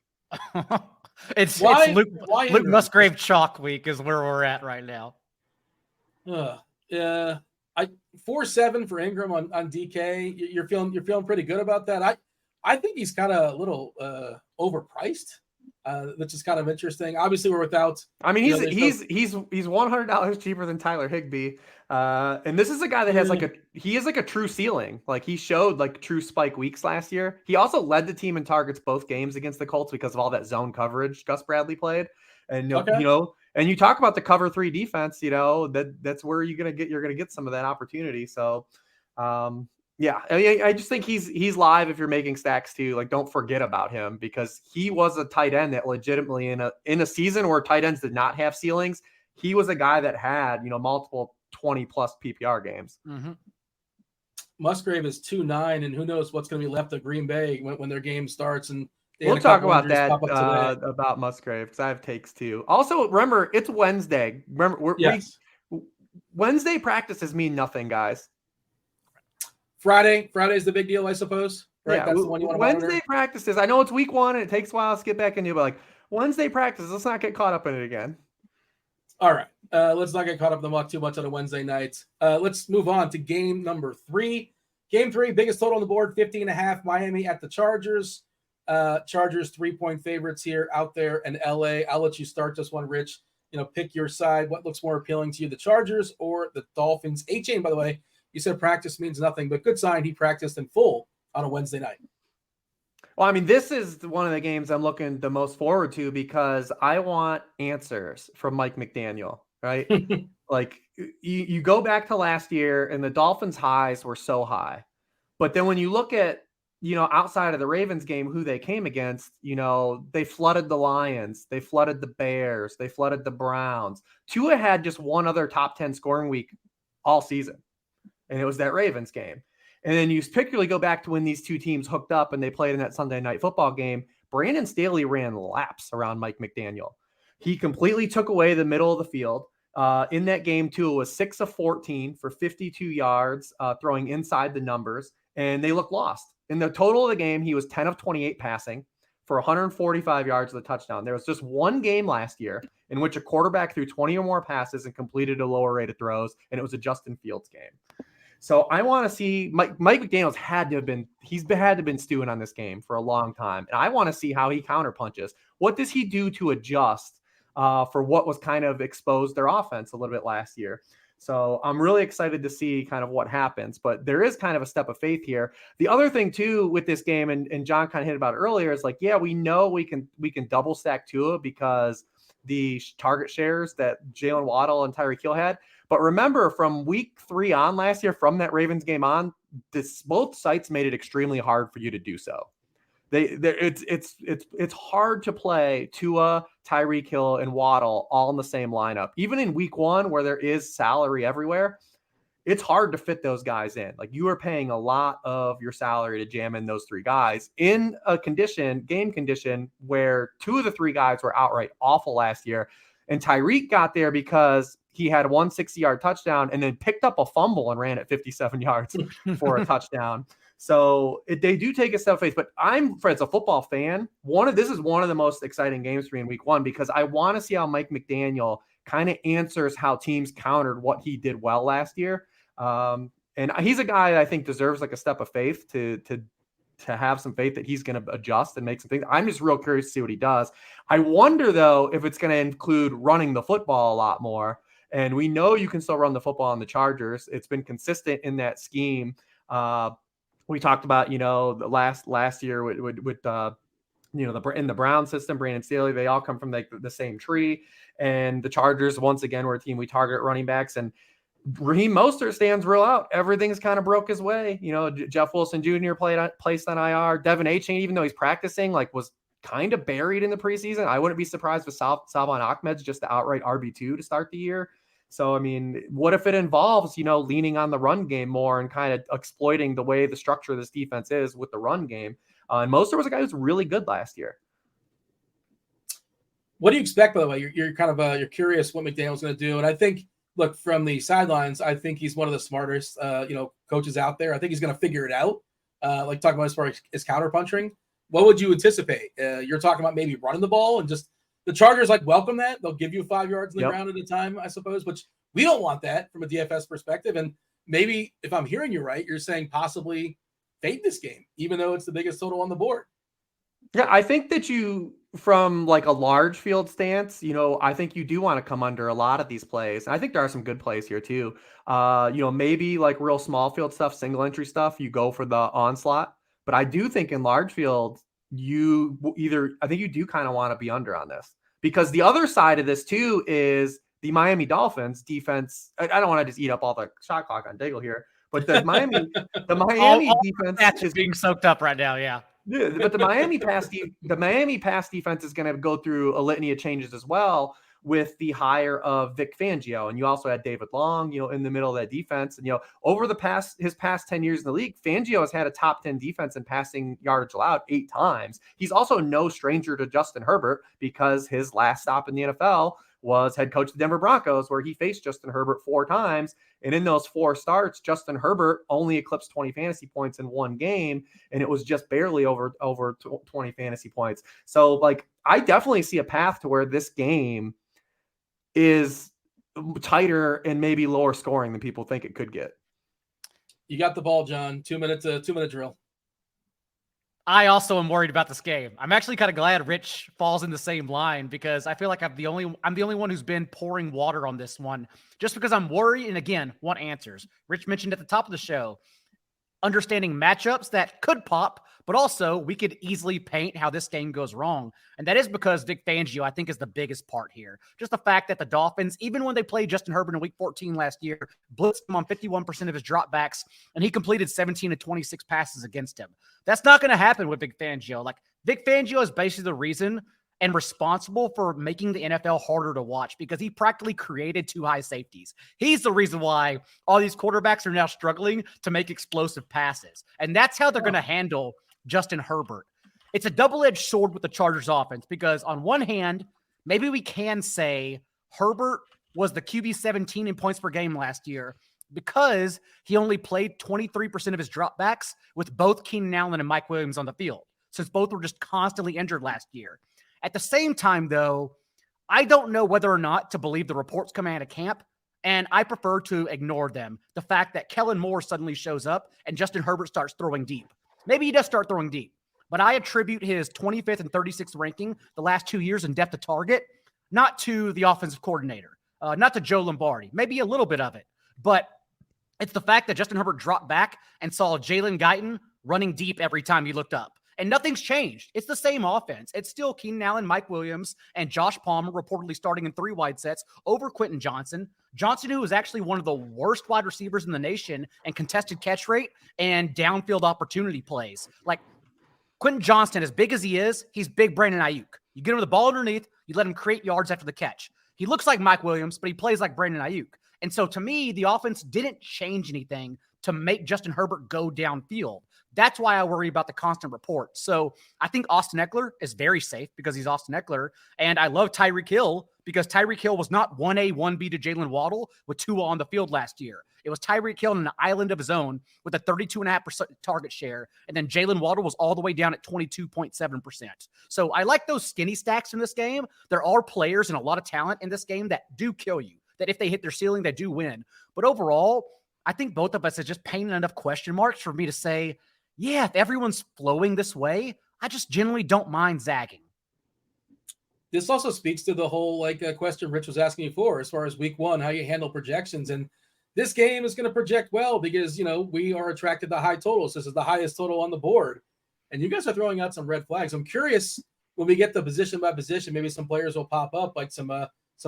It's Luke Musgrave chalk week is where we're at right now. Yeah. 4-7 for Ingram on DK. You're feeling pretty good about that. I think he's kind of a little overpriced. Which is kind of interesting. Obviously, we're without. I mean, he's $100 cheaper than Tyler Higbee, and this is a guy that has he is like a true ceiling. Like he showed like true spike weeks last year. He also led the team in targets both games against the Colts because of all that zone coverage Gus Bradley played. And and you talk about the cover 3 defense. That's where you're gonna get some of that opportunity. So, yeah, I just think he's live if you're making stacks too. Like, don't forget about him because he was a tight end that legitimately in a season where tight ends did not have ceilings, he was a guy that had multiple 20+ PPR games. Mm-hmm. Musgrave is 2.9, and who knows what's going to be left of Green Bay when their game starts. And we'll talk about that about Musgrave because I have takes too. Also, remember it's Wednesday. Remember, Wednesday practices mean nothing, guys. Friday's the big deal, I suppose. Right? Yeah, that's the one you want to Wednesday monitor. practices. I know it's week 1 and it takes a while to get back into, but like Wednesday practice, let's not get caught up in it again. All right. Let's not get caught up in the muck too much on a Wednesday night. Let's move on to game number 3. Game 3, biggest total on the board, 50.5. Miami at the Chargers. Chargers 3-point favorites here out there in LA. I'll let you start this one, Rich. Pick your side. What looks more appealing to you, the Chargers or the Dolphins? A-Chain, by the way, you said practice means nothing, but good sign he practiced in full on a Wednesday night. Well, I mean, this is one of the games I'm looking the most forward to because I want answers from Mike McDaniel, right? Like you go back to last year and the Dolphins' highs were so high. But then when you look at, outside of the Ravens game, who they came against, they flooded the Lions, they flooded the Bears, they flooded the Browns. Tua had just one other top 10 scoring week all season. And it was that Ravens game. And then you particularly go back to when these two teams hooked up and they played in that Sunday night football game. Brandon Staley ran laps around Mike McDaniel. He completely took away the middle of the field. In that game, Tua was 6 of 14 for 52 yards, throwing inside the numbers, and they looked lost. In the total of the game, he was 10 of 28 passing for 145 yards with a touchdown. There was just one game last year in which a quarterback threw 20 or more passes and completed a lower rate of throws, and it was a Justin Fields game. So I want to see Mike McDaniel's had to have been stewing on this game for a long time. And I want to see how he counterpunches. What does he do to adjust for what was kind of exposed their offense a little bit last year? So I'm really excited to see kind of what happens, but there is kind of a step of faith here. The other thing too with this game, and John kind of hit about it earlier, is like, yeah, we know we can double stack Tua because the target shares that Jalen Waddle and Tyreek Hill had. But remember, from week 3 on last year, from that Ravens game on, both sites made it extremely hard for you to do so. It's hard to play Tua, Tyreek Hill, and Waddle all in the same lineup. Even in week 1, where there is salary everywhere, it's hard to fit those guys in. Like, you are paying a lot of your salary to jam in those 3 guys in a game condition where 2 of the 3 guys were outright awful last year. And Tyreek got there because he had one 60-yard touchdown and then picked up a fumble and ran at 57 yards for a touchdown. So they do take a step of faith, but as a football fan, this is one of the most exciting games for me in week 1, because I want to see how Mike McDaniel kind of answers how teams countered what he did well last year. And he's a guy that I think deserves like a step of faith to have some faith that he's going to adjust and make some things. I'm just real curious to see what he does. I wonder, though, if it's going to include running the football a lot more. And we know you can still run the football on the Chargers. It's been consistent in that scheme. We talked about, the last year with in the Brown system, Brandon Staley, they all come from the same tree. And the Chargers, once again, were a team we target running backs. And Raheem Mostert stands real out. Everything's kind of broke his way. Jeff Wilson Jr. placed on IR. Devin Achane, even though he's practicing, was kind of buried in the preseason. I wouldn't be surprised if Salvon Ahmed's just the outright RB2 to start the year. So, I mean, what if it involves, leaning on the run game more and kind of exploiting the way the structure of this defense is with the run game? And Mostert was a guy who's really good last year. What do you expect, by the way? You're kind of you're curious what McDaniel's going to do. And I think, look, from the sidelines, I think he's one of the smartest, coaches out there. I think he's going to figure it out. Talking about as far as counter-punching. What would you anticipate? You're talking about maybe running the ball and just the Chargers welcome that. They'll give you 5 yards in the ground at a time, I suppose, which we don't want that from a DFS perspective. And maybe if I'm hearing you right, you're saying possibly fade this game, even though it's the biggest total on the board. Yeah, I think that from a large field stance, I think you do want to come under a lot of these plays. And I think there are some good plays here too. Maybe real small field stuff, single entry stuff, you go for the onslaught. But I do think in large field, I think you do kind of want to be under on this, because the other side of this too is the Miami Dolphins defense. I don't want to just eat up all the shot clock on Daigle here, but the Miami defense is being soaked up right now. Yeah. Yeah, but the Miami pass defense is going to go through a litany of changes as well with the hire of Vic Fangio. And you also had David Long, in the middle of that defense. And, over his past 10 years in the league, Fangio has had a top 10 defense in passing yardage allowed 8 times. He's also no stranger to Justin Herbert, because his last stop in the NFL was head coach of the Denver Broncos, where he faced Justin Herbert 4 times. And in those 4 starts, Justin Herbert only eclipsed 20 fantasy points in one game. And it was just barely over 20 fantasy points. So I definitely see a path to where this game is tighter and maybe lower scoring than people think it could get. You got the ball, John. 2 minute drill. I also am worried about this game. I'm actually kind of glad Rich falls in the same line, because I feel like I'm the only one who's been pouring water on this one, just because I'm worried. And again, want answers. Rich mentioned at the top of the show, understanding matchups that could pop, but also we could easily paint how this game goes wrong. And that is because Vic Fangio, I think, is the biggest part here. Just the fact that the Dolphins, even when they played Justin Herbert in week 14 last year, blitzed him on 51% of his dropbacks, and he completed 17 of 26 passes against him. That's not going to happen with Vic Fangio. Vic Fangio is basically the reason and responsible for making the NFL harder to watch, because he practically created 2 high safeties. He's the reason why all these quarterbacks are now struggling to make explosive passes. And that's how they're going to handle Justin Herbert. It's a double-edged sword with the Chargers offense, because on one hand, maybe we can say Herbert was the QB 17 in points per game last year because he only played 23% of his dropbacks with both Keenan Allen and Mike Williams on the field, since both were just constantly injured last year. At the same time, though, I don't know whether or not to believe the reports coming out of camp, and I prefer to ignore them. The fact that Kellen Moore suddenly shows up and Justin Herbert starts throwing deep. Maybe he does start throwing deep, but I attribute his 25th and 36th ranking the last 2 years in depth of target, not to the offensive coordinator, not to Joe Lombardi, maybe a little bit of it, but it's the fact that Justin Herbert dropped back and saw Jalen Guyton running deep every time he looked up. And nothing's changed. It's the same offense. It's still Keenan Allen, Mike Williams, and Josh Palmer reportedly starting in 3 wide sets over Quentin Johnson. Johnson, who is actually one of the worst wide receivers in the nation and contested catch rate and downfield opportunity plays. Quentin Johnston, as big as he is, he's big Brandon Ayuk. You get him the ball underneath, you let him create yards after the catch. He looks like Mike Williams, but he plays like Brandon Ayuk. And so to me, the offense didn't change anything to make Justin Herbert go downfield. That's why I worry about the constant reports. So I think Austin Eckler is very safe because he's Austin Eckler. And I love Tyreek Hill because Tyreek Hill was not 1A, 1B to Jalen Waddle with Tua on the field last year. It was Tyreek Hill in an island of his own with a 32.5% target share. And then Jalen Waddle was all the way down at 22.7%. So I like those skinny stacks in this game. There are players and a lot of talent in this game that do kill you, that if they hit their ceiling, they do win. But overall, I think both of us is just painting enough question marks for me to say, yeah, if everyone's flowing this way, I just generally don't mind zagging. This also speaks to the whole question Rich was asking you for as far as week one, how you handle projections. And this game is going to project well because, we are attracted to high totals. This is the highest total on the board. And you guys are throwing out some red flags. I'm curious when we get the position by position, maybe some players will pop up, like some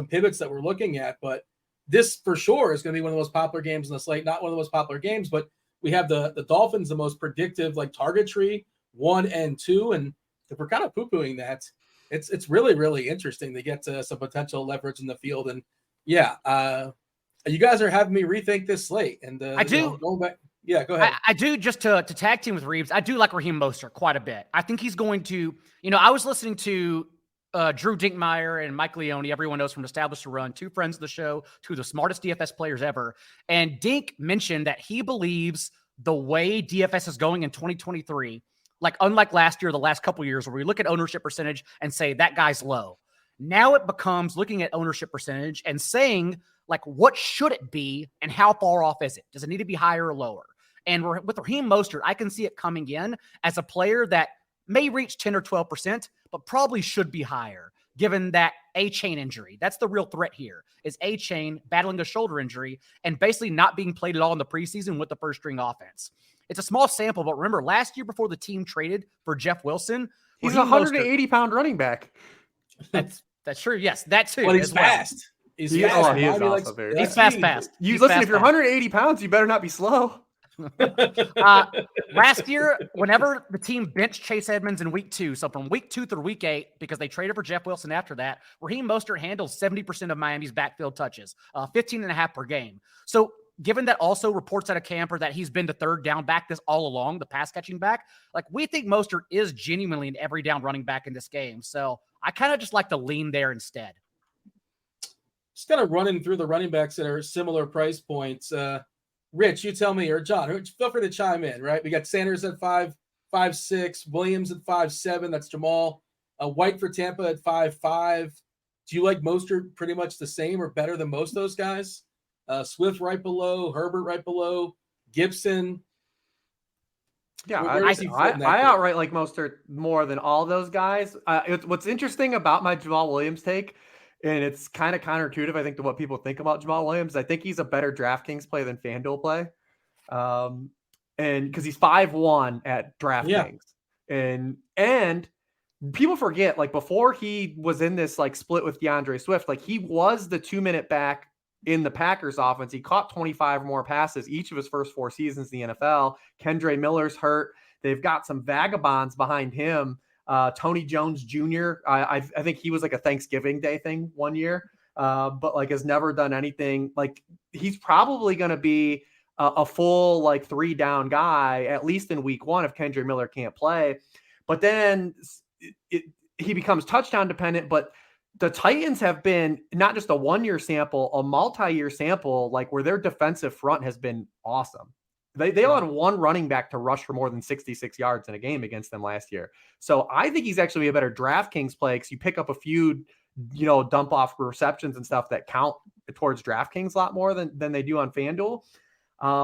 pivots that we're looking at. But this for sure is going to be one of the most popular games in the slate. Not one of the most popular games, but we have the Dolphins, the most predictive target tree, 1 and 2. And if we're kind of poo-pooing that, it's really, really interesting to get some potential leverage in the field. And yeah, you guys are having me rethink this slate. And I do. Going back. Yeah, go ahead. I do, just to tag team with Reeves, I do like Raheem Mostert quite a bit. I think he's going to, I was listening to Drew Dinkmeyer and Mike Leone, everyone knows from Established to Run, 2 friends of the show, 2 of the smartest DFS players ever. And Dink mentioned that he believes the way DFS is going in 2023, unlike last year, the last couple years where we look at ownership percentage and say that guy's low. Now it becomes looking at ownership percentage and saying, what should it be and how far off is it? Does it need to be higher or lower? And with Raheem Mostert, I can see it coming in as a player that may reach 10 or 12%, but probably should be higher, given that A-chain injury. That's the real threat here, is A-chain battling a shoulder injury and basically not being played at all in the preseason with the first-string offense. It's a small sample, but remember, last year before the team traded for Jeff Wilson, he's a 180-pound running back. That's true. Yes, that too. But he's fast. He's fast. He is also very He's fast. If you're 180 pounds, you better not be slow. Last year, whenever the team benched Chase Edmonds in week 2, so from week 2 through week 8, because they traded for Jeff Wilson after that, Raheem Mostert handles 70% of Miami's backfield touches, 15.5 per game. So given that also reports out of camp that he's been the third down back this all along, the pass catching back, we think Mostert is genuinely an every down running back in this game. So I kind of just like to lean there instead. Just kind of running through the running backs that are similar price points. Rich, you tell me, or John, feel free to chime in, right? We got Sanders at 5.6, Williams at 5.7. That's Jamal. White for Tampa at 5.5. Do you like Mostert pretty much the same or better than most of those guys? Swift right below, Herbert right below, Gibson. Yeah, I outright like Mostert more than all those guys. What's interesting about my Jamal Williams take, and it's kind of counterintuitive, I think, to what people think about Jamal Williams. I think he's a better DraftKings play than FanDuel play. And because he's 5-1 at DraftKings. Yeah. And people forget, before he was in this split with DeAndre Swift, he was the 2-minute back in the Packers offense. He caught 25 or more passes each of his first 4 seasons in the NFL. Kendre Miller's hurt. They've got some vagabonds behind him. Tony Jones Jr. I think he was a Thanksgiving Day thing one year, but has never done anything. He's probably going to be a full 3-down guy, at least in week 1 if Kendre Miller can't play. But then he becomes touchdown dependent. But the Titans have been not just a 1-year sample, a multi-year sample, where their defensive front has been awesome. They allowed one running back to rush for more than 66 yards in a game against them last year. So I think he's actually a better DraftKings play because you pick up a few, dump off receptions and stuff that count towards DraftKings a lot more than they do on FanDuel.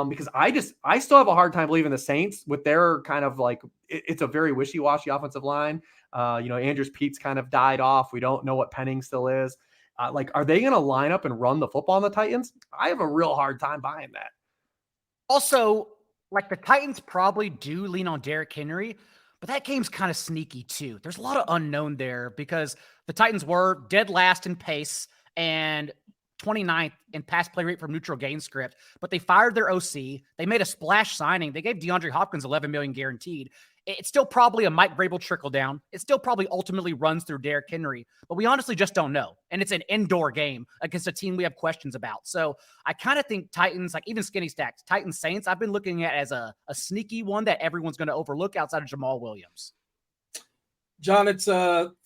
Because I still have a hard time believing the Saints with their kind of it's a very wishy-washy offensive line. Andrews Pete's kind of died off. We don't know what Penning still is. Are they going to line up and run the football on the Titans? I have a real hard time buying that. Also, the Titans probably do lean on Derrick Henry, but that game's kind of sneaky too. There's a lot of unknown there because the Titans were dead last in pace and 29th in pass play rate from neutral gain script, but they fired their OC. They made a splash signing. They gave DeAndre Hopkins $11 million guaranteed. It's still probably a Mike Vrabel trickle down. It still probably ultimately runs through Derrick Henry, but we honestly just don't know. And it's an indoor game against a team we have questions about. So I kind of think Titans, even skinny stacks, Titans Saints, I've been looking at as a sneaky one that everyone's going to overlook outside of Jamal Williams. John, it's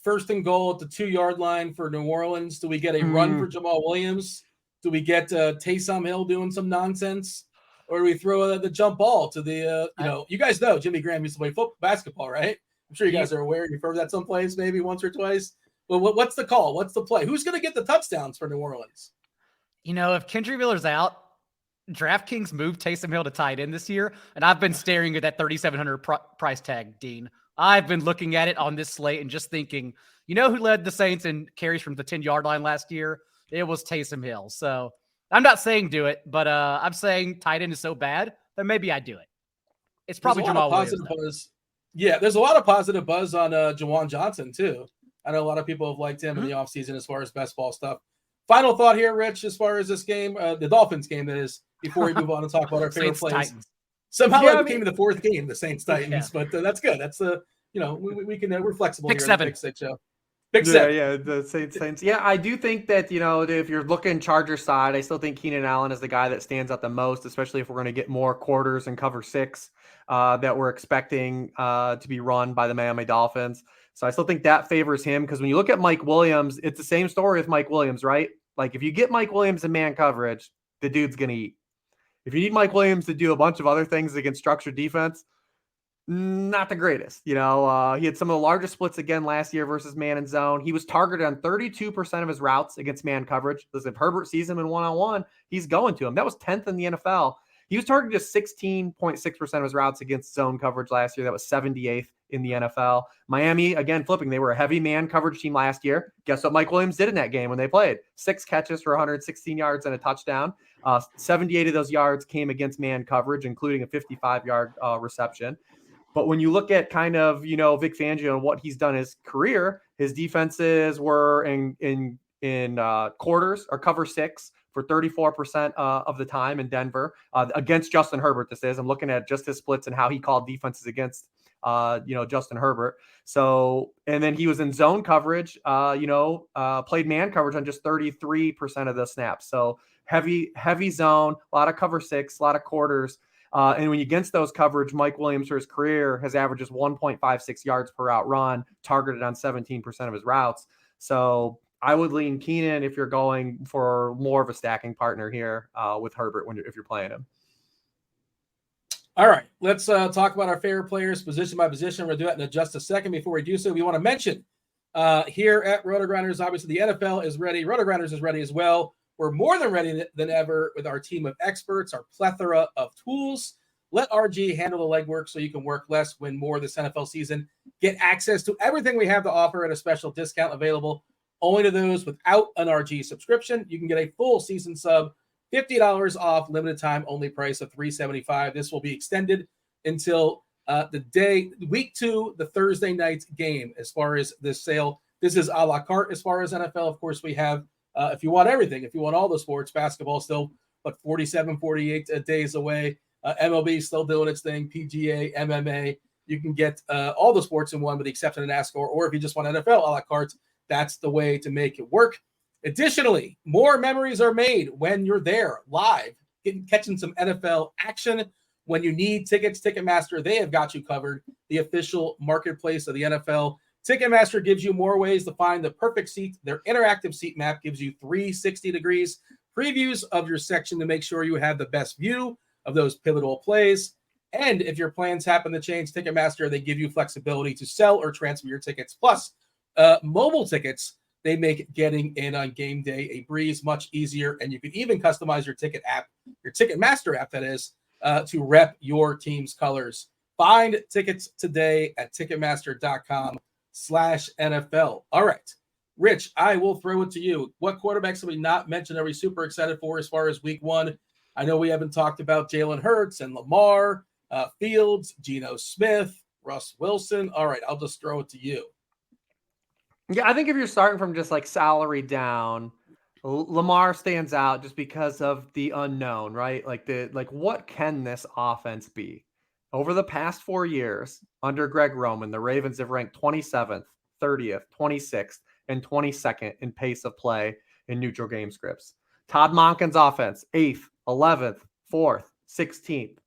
first and goal at the 2-yard line for New Orleans. Do we get a run for Jamal Williams? Do we get Taysom Hill doing some nonsense? Or do we throw the jump ball to the, you guys know Jimmy Graham used to play basketball, right? I'm sure you guys are aware. You've heard that someplace, maybe once or twice. But what's the call? What's the play? Who's going to get the touchdowns for New Orleans? If Kendrick Miller's out, DraftKings moved Taysom Hill to tight end this year, and I've been staring at that $3,700 price tag, Dean. I've been looking at it on this slate and just thinking, who led the Saints in carries from the 10-yard line last year? It was Taysom Hill. So I'm not saying do it, but I'm saying tight end is so bad that maybe I do it. It's probably Jamal Williams. Yeah, there's a lot of positive buzz on Jawan Johnson, too. I know a lot of people have liked him in the offseason as far as best ball stuff. Final thought here, Rich, as far as this game, the Dolphins game, that is, before we move on and talk about our favorite plays. Titans. Somehow it became the fourth game, the Saints Titans, but that's good. That's we're flexible Pick here. Seven. Pick 6 show. Pick 7. Yeah, the Saints. Yeah, I do think that, if you're looking Chargers side, I still think Keenan Allen is the guy that stands out the most, especially if we're going to get more quarters and cover 6 that we're expecting to be run by the Miami Dolphins. So I still think that favors him, because when you look at Mike Williams, it's the same story with Mike Williams, right? Like, if you get Mike Williams in man coverage, the dude's going to eat. If you need Mike Williams to do a bunch of other things against structured defense, not the greatest. He had some of the largest splits again last year versus man and zone. He was targeted on 32% of his routes against man coverage. Listen, if Herbert sees him in one-on-one, he's going to him. That was 10th in the NFL. He was targeted just 16.6% of his routes against zone coverage last year. That was 78th in the NFL. Miami, again, flipping. They were a heavy man coverage team last year. Guess what Mike Williams did in that game when they played? 6 catches for 116 yards and a touchdown. 78 of those yards came against man coverage, including a 55-yard reception. But when you look at kind of, Vic Fangio and what he's done his career, his defenses were in quarters or cover 6 for 34% of the time in Denver against Justin Herbert. This is, I'm looking at just his splits and how he called defenses against, Justin Herbert. So, and then he was in zone coverage, played man coverage on just 33% of the snaps. So heavy zone, a lot of cover 6, a lot of quarters. And when you against those coverage, Mike Williams for his career has averaged just 1.56 yards per route run, targeted on 17% of his routes. So I would lean Keenan if you're going for more of a stacking partner here with Herbert if you're playing him. All right, let's talk about our favorite players position by position. We'll do that in just a second. Before we do so, we want to mention here at RotoGrinders, obviously the NFL is ready. RotoGrinders is ready as well. We're more than ready than ever with our team of experts, our plethora of tools. Let RG handle the legwork so you can work less, win more this NFL season. Get access to everything we have to offer at a special discount available only to those without an RG subscription. You can get a full season sub, $50 off, limited time only price of $375. This will be extended until week 2, the Thursday night game. As far as this sale, this is a la carte as far as NFL. Of course, we have, if you want everything, if you want all the sports, basketball still, 47, 48 days away. MLB still doing its thing, PGA, MMA. You can get all the sports in one with the exception of NASCAR, or if you just want NFL a la carte, that's the way to make it work. Additionally, more memories are made when you're there live, catching some NFL action. When you need tickets, Ticketmaster, they have got you covered. The official marketplace of the NFL. Ticketmaster gives you more ways to find the perfect seat. Their interactive seat map gives you 360 degrees previews of your section to make sure you have the best view of those pivotal plays. And if your plans happen to change, Ticketmaster, they give you flexibility to sell or transfer your tickets. Plus, mobile tickets, they make getting in on game day a breeze, much easier. And you can even customize your ticket app, your Ticketmaster app, that is, to rep your team's colors. Find tickets today at Ticketmaster.com/NFL. All right, Rich, I will throw it to you. What quarterbacks have we not mentioned are we super excited for as far as week 1? I know we haven't talked about Jalen Hurts and Lamar, Fields, Geno Smith, Russ Wilson. All right, I'll just throw it to you. Yeah, I think if you're starting from just like salary down, Lamar stands out just because of the unknown, right? Like what can this offense be? Over the past 4 years under Greg Roman, the Ravens have ranked 27th, 30th, 26th, and 22nd in pace of play in neutral game scripts. Todd Monken's offense, 8th, 11th, 4th, 16th.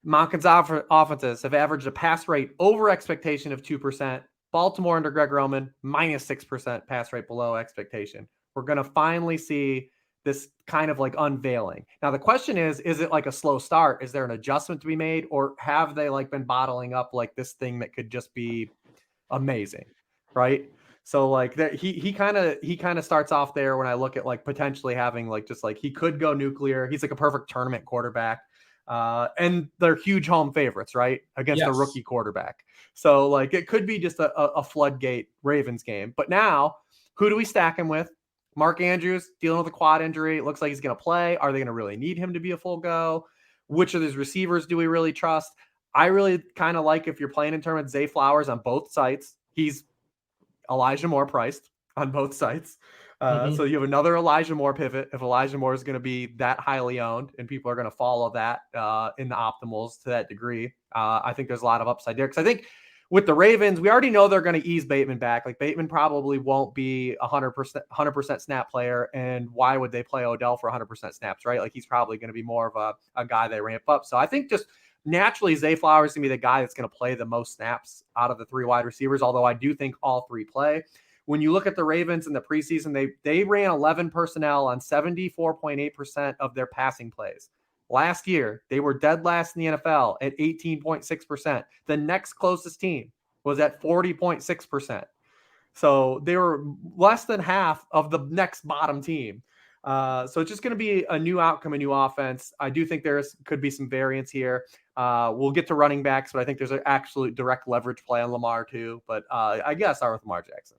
Monken's offenses have averaged a pass rate over expectation of 2%. Baltimore under Greg Roman, minus 6% pass rate below expectation. We're going to finally see this kind of like unveiling. Now, the question is it like a slow start? Is there an adjustment to be made, or have they like been bottling up like this thing that could just be amazing, right? So like that he kind of starts off there when I look at like potentially having like just like he could go nuclear. He's like a perfect tournament quarterback. And they're huge home favorites, right? Against a rookie quarterback. So like it could be just a floodgate Ravens game. But now, who do we stack him with? Mark Andrews dealing with a quad injury. It looks like he's going to play. Are they going to really need him to be a full go? Which of these receivers do we really trust? I really kind of like, if you're playing in tournament, Zay Flowers on both sites. He's Elijah Moore priced on both sites. So you have another Elijah Moore pivot. If Elijah Moore is going to be that highly owned and people are going to follow that in the optimals to that degree, I think there's a lot of upside there. Because I think with the Ravens, we already know they're going to ease Bateman back. Like Bateman probably won't be 100% snap player. And why would they play Odell for 100% snaps, right? Like he's probably going to be more of a guy they ramp up. So I think just naturally Zay Flowers is going to be the guy that's going to play the most snaps out of the three wide receivers, although I do think all three play. When you look at the Ravens in the preseason, they ran 11 personnel on 74.8% of their passing plays. Last year, they were dead last in the NFL at 18.6%. The next closest team was at 40.6%. So they were less than half of the next bottom team. So it's just going to be a new outcome, a new offense. I do think could be some variance here. We'll get to running backs, but I think there's an absolute direct leverage play on Lamar too. But I guess start with Lamar Jackson.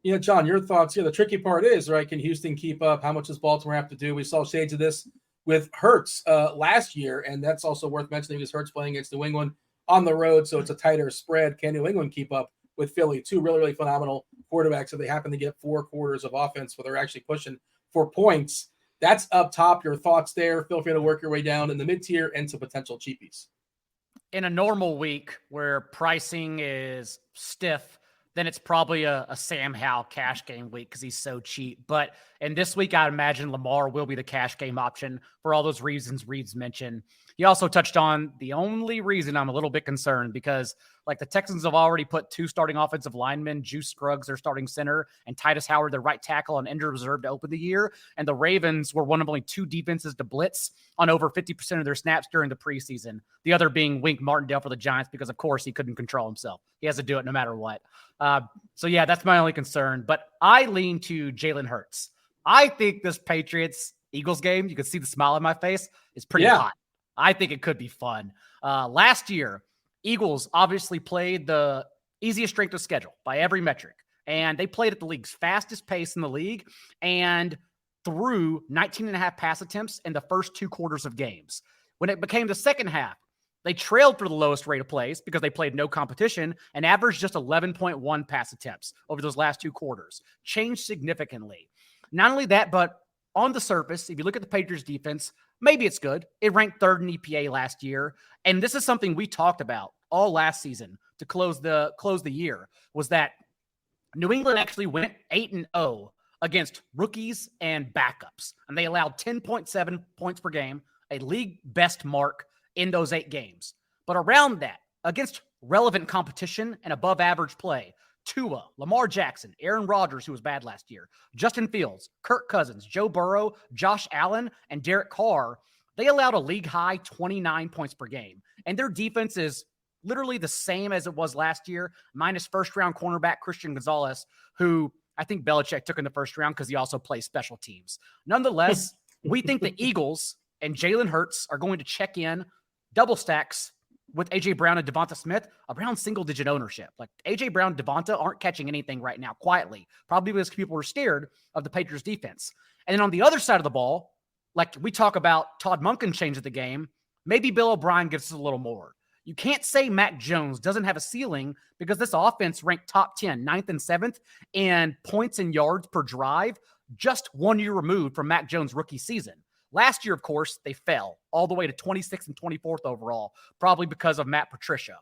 Yeah, John, your thoughts here. The tricky part is, right, can Houston keep up? How much does Baltimore have to do? We saw shades of this with Hurts last year, and that's also worth mentioning because Hurts playing against New England on the road, so it's a tighter spread. Can New England keep up with Philly? Two really, really phenomenal quarterbacks if they happen to get 4 quarters of offense where they're actually pushing for points. That's up top. Your thoughts there. Feel free to work your way down in the mid-tier and to potential cheapies. In a normal week where pricing is stiff, then it's probably a Sam Howell cash game week because he's so cheap. But in this week, I imagine Lamar will be the cash game option for all those reasons Reeves mentioned. He also touched on the only reason I'm a little bit concerned because like the Texans have already put 2 starting offensive linemen, Juice Scruggs, their starting center, and Titus Howard, their right tackle, on injured reserve to open the year. And the Ravens were one of only 2 defenses to blitz on over 50% of their snaps during the preseason. The other being Wink Martindale for the Giants because, of course, he couldn't control himself. He has to do it no matter what. So, yeah, that's my only concern. But I lean to Jalen Hurts. I think this Patriots-Eagles game, you can see the smile on my face, is pretty hot. I think it could be fun. Last year, Eagles obviously played the easiest strength of schedule by every metric, and they played at the league's fastest pace in the league and threw 19.5 pass attempts in the first 2 quarters of games. When it became the second half, they trailed for the lowest rate of plays because they played no competition and averaged just 11.1 pass attempts over those last 2 quarters. Changed significantly. Not only that, but on the surface, if you look at the Patriots defense, maybe it's good. It ranked 3rd in EPA last year. And this is something we talked about all last season to close the year, was that New England actually went 8-0 against rookies and backups. And they allowed 10.7 points per game, a league best mark in those 8 games. But around that, against relevant competition and above average play, Tua, Lamar Jackson, Aaron Rodgers, who was bad last year, Justin Fields, Kirk Cousins, Joe Burrow, Josh Allen, and Derek Carr, they allowed a league-high 29 points per game. And their defense is literally the same as it was last year, minus first-round cornerback Christian Gonzalez, who I think Belichick took in the first round because he also plays special teams. Nonetheless, we think the Eagles and Jalen Hurts are going to check in double stacks with A.J. Brown and Devonta Smith around single-digit ownership. Like A.J. Brown and Devonta aren't catching anything right now quietly, probably because people are scared of the Patriots defense. And then on the other side of the ball, like we talk about Todd Monken changing the game, maybe Bill O'Brien gives us a little more. You can't say Mac Jones doesn't have a ceiling because this offense ranked top 10, 9th and 7th in points and yards per drive, just 1 year removed from Mac Jones' rookie season. Last year, of course, they fell all the way to 26th and 24th overall, probably because of Matt Patricia.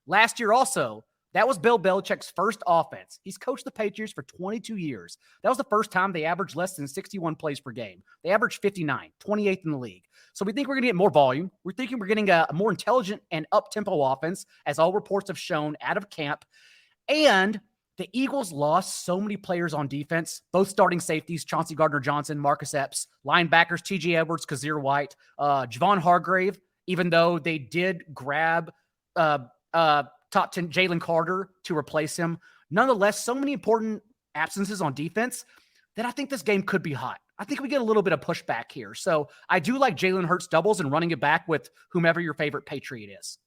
Last year also, that was Bill Belichick's first offense. He's coached the Patriots for 22 years. That was the first time they averaged less than 61 plays per game. They averaged 59, 28th in the league. So we think we're going to get more volume. We're thinking we're getting a more intelligent and up-tempo offense, as all reports have shown out of camp. And the Eagles lost so many players on defense, both starting safeties, Chauncey Gardner-Johnson, Marcus Epps, linebackers, T.J. Edwards, Kazir White, Javon Hargrave, even though they did grab top 10 Jalen Carter to replace him. Nonetheless, so many important absences on defense that I think this game could be hot. I think we get a little bit of pushback here. So I do like Jalen Hurts doubles and running it back with whomever your favorite Patriot is.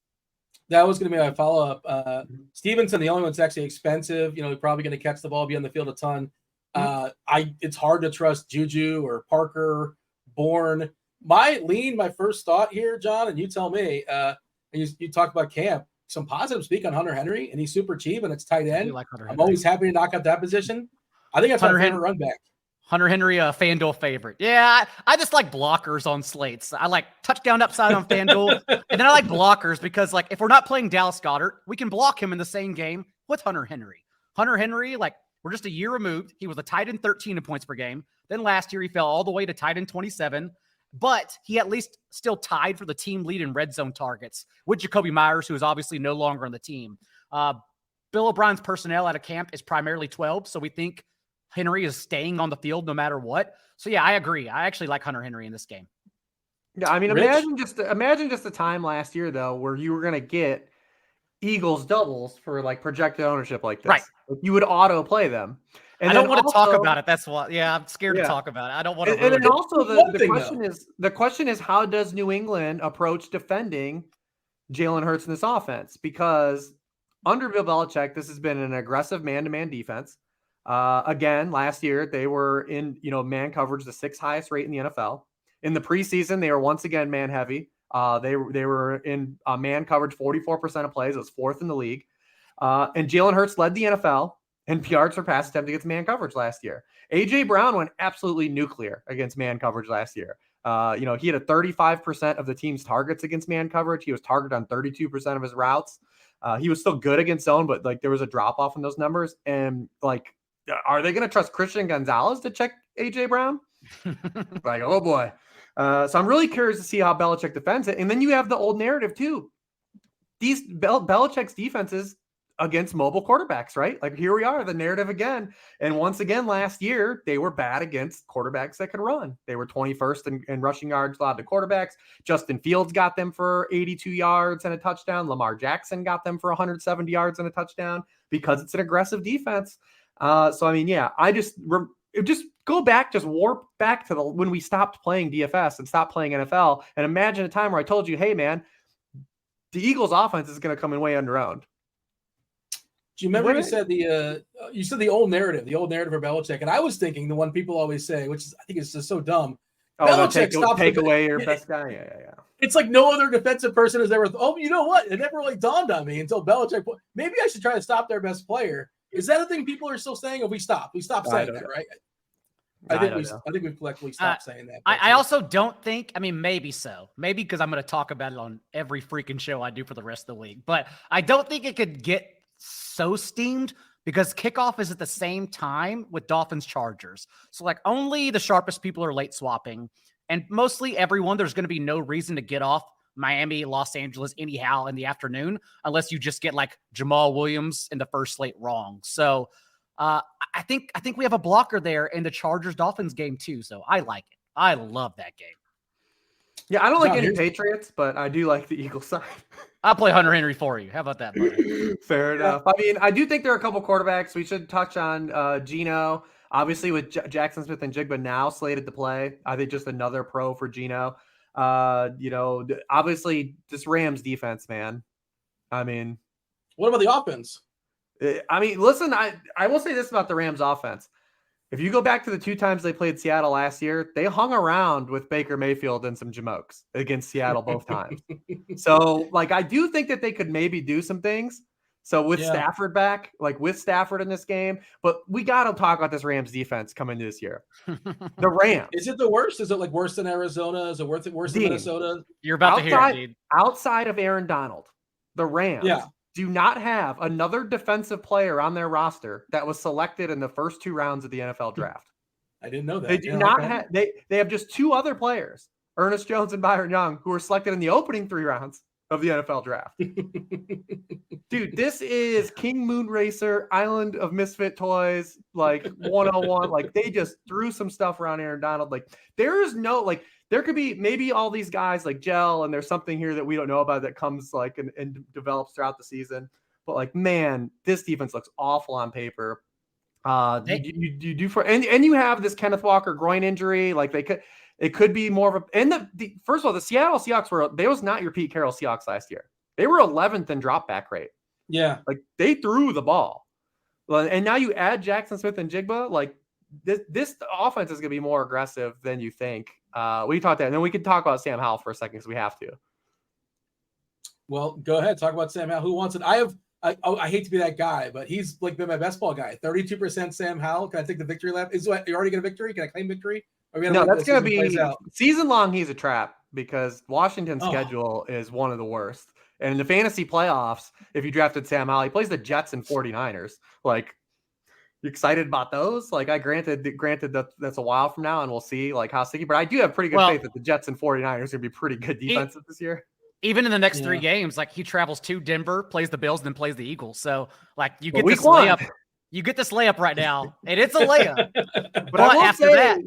That was going to be my follow-up. Stevenson, the only one that's actually expensive. He's probably going to catch the ball, be on the field a ton. It's hard to trust Juju or Parker, Bourne. My first thought here, John, and you tell me, and you talked about camp, some positive speak on Hunter Henry, and he's super cheap, and it's tight end. Like I'm always happy to knock out that position. I think that's my favorite run back. Hunter Henry, a FanDuel favorite. Yeah, I just like blockers on slates. I like touchdown upside on FanDuel, and then I like blockers because, like, if we're not playing Dallas Goedert, we can block him in the same game with Hunter Henry. Hunter Henry, like, we're just a year removed. He was a tight end 13 in points per game. Then last year, he fell all the way to tight end 27, but he at least still tied for the team lead in red zone targets with Jacoby Myers, who is obviously no longer on the team. Bill O'Brien's personnel at a camp is primarily 12, so we think Henry is staying on the field no matter what. So yeah, I agree. I actually like Hunter Henry in this game. Yeah, I mean, imagine just a time last year though where you were going to get Eagles doubles for like projected ownership like this. Right. Like, you would auto play them. And I don't want to talk about it. That's what. Yeah, I'm scared to talk about it. I don't want to. And then also the question is how does New England approach defending Jalen Hurts in this offense? Because under Bill Belichick, this has been an aggressive man-to-man defense. Again, last year they were in, man coverage, the 6th highest rate in the NFL. In the preseason, they were once again man heavy. They were in man coverage 44% of plays. It was 4th in the league. And Jalen Hurts led the NFL in yards per pass attempt against man coverage last year. AJ Brown went absolutely nuclear against man coverage last year. He had a 35% of the team's targets against man coverage. He was targeted on 32% of his routes. He was still good against zone, but like there was a drop off in those numbers. And like, are they going to trust Christian Gonzalez to check AJ Brown? Like, oh boy. So I'm really curious to see how Belichick defends it. And then you have the old narrative too. These Belichick's defenses against mobile quarterbacks, right? Like here we are, the narrative again. And once again, last year, they were bad against quarterbacks that could run. They were 21st in rushing yards allowed to quarterbacks. Justin Fields got them for 82 yards and a touchdown. Lamar Jackson got them for 170 yards and a touchdown because it's an aggressive defense. So, I mean, yeah, just warp back to when we stopped playing DFS and stopped playing NFL and imagine a time where I told you, hey man, the Eagles offense is going to come in way underowned. Do you remember you said the old narrative for Belichick? And I was thinking the one people always say, which is, I think it's just so dumb. Belichick take away your best guy. Yeah. It's like no other defensive person has ever, you know what? It never really dawned on me until Belichick. Maybe I should try to stop their best player. Is that a thing people are still saying? Or we stopped saying that, right? I think we've collectively stopped saying that. I also don't think, maybe so. Maybe because I'm going to talk about it on every freaking show I do for the rest of the week. But I don't think it could get so steamed because kickoff is at the same time with Dolphins Chargers. So like only the sharpest people are late swapping. And mostly everyone, there's going to be no reason to get off Miami, Los Angeles anyhow in the afternoon, unless you just get like Jamal Williams in the first slate wrong. So I think we have a blocker there in the Chargers Dolphins game too. So I like it. I love that game. Yeah, I don't like any Patriots, but I do like the Eagles side. I'll play Hunter Henry for you. How about that, buddy? Fair enough. I mean, I do think there are a couple quarterbacks. We should touch on Geno. Obviously, with Jackson Smith and Jigba now slated to play, I think just another pro for Geno. Obviously, this Rams defense, man. I mean, what about the offense? I mean, listen, I will say this about the Rams offense. If you go back to the 2 times they played Seattle last year, they hung around with Baker Mayfield and some jamokes against Seattle both times. So, like, I do think that they could maybe do some things. So with Stafford back, like with Stafford in this game, but we got to talk about this Rams defense coming this year. The Rams. Is it the worst? Is it like worse than Arizona? Is it worse than Minnesota? You're about to hear it, Dean. Outside of Aaron Donald, the Rams do not have another defensive player on their roster that was selected in the first 2 rounds of the NFL draft. I didn't know that. They do not have. They have just 2 other players, Ernest Jones and Byron Young, who were selected in the opening 3 rounds of the NFL draft. Dude, this is King Moonracer, Island of Misfit Toys, like 101. Like they just threw some stuff around Aaron Donald. Like there is no, like there could be maybe all these guys like gel, and there's something here that we don't know about that comes like and develops throughout the season. But like, man, this defense looks awful on paper. You do for and you have this Kenneth Walker groin injury. Like it could be more of a, and the first of all, the Seattle Seahawks they was not your Pete Carroll Seahawks last year. They were 11th in drop back rate. Yeah. Like they threw the ball. And now you add Jackson Smith and Jigba, like this offense is going to be more aggressive than you think. We talked that, and then we could talk about Sam Howell for a second because we have to. Well, go ahead. Talk about Sam Howell. Who wants it? I hate to be that guy, but he's like been my best ball guy. 32% Sam Howell. Can I take the victory lap? You already get a victory? Can I claim victory? No, that's going to be season long. He's a trap because Washington's schedule is one of the worst. And in the fantasy playoffs, if you drafted Sam Howell, he plays the Jets and 49ers. Like, you excited about those? Like, granted that's a while from now, and we'll see like how sticky. But I do have pretty good faith that the Jets and 49ers are going to be pretty good defenses this year. Even in the next 3 games, like he travels to Denver, plays the Bills, and then plays the Eagles. So, like, you get this layup. You get this layup right now, and it's a layup. But I will after that,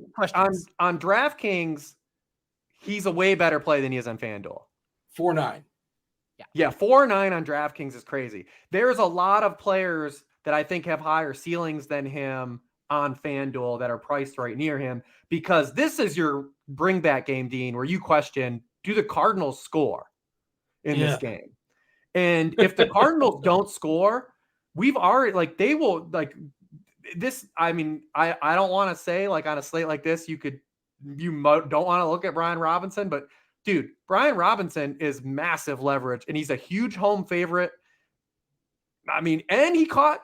on DraftKings, he's a way better play than he is on FanDuel. 4-9. Yeah, 4-9 on DraftKings is crazy. There's a lot of players that I think have higher ceilings than him on FanDuel that are priced right near him, because this is your bring back game, Dean, where you question, do the Cardinals score in this game? And if the Cardinals don't score, we've already like they will like this. I mean, I don't want to say like on a slate like this, you don't want to look at Brian Robinson, but dude, Brian Robinson is massive leverage, and he's a huge home favorite. I mean, and he caught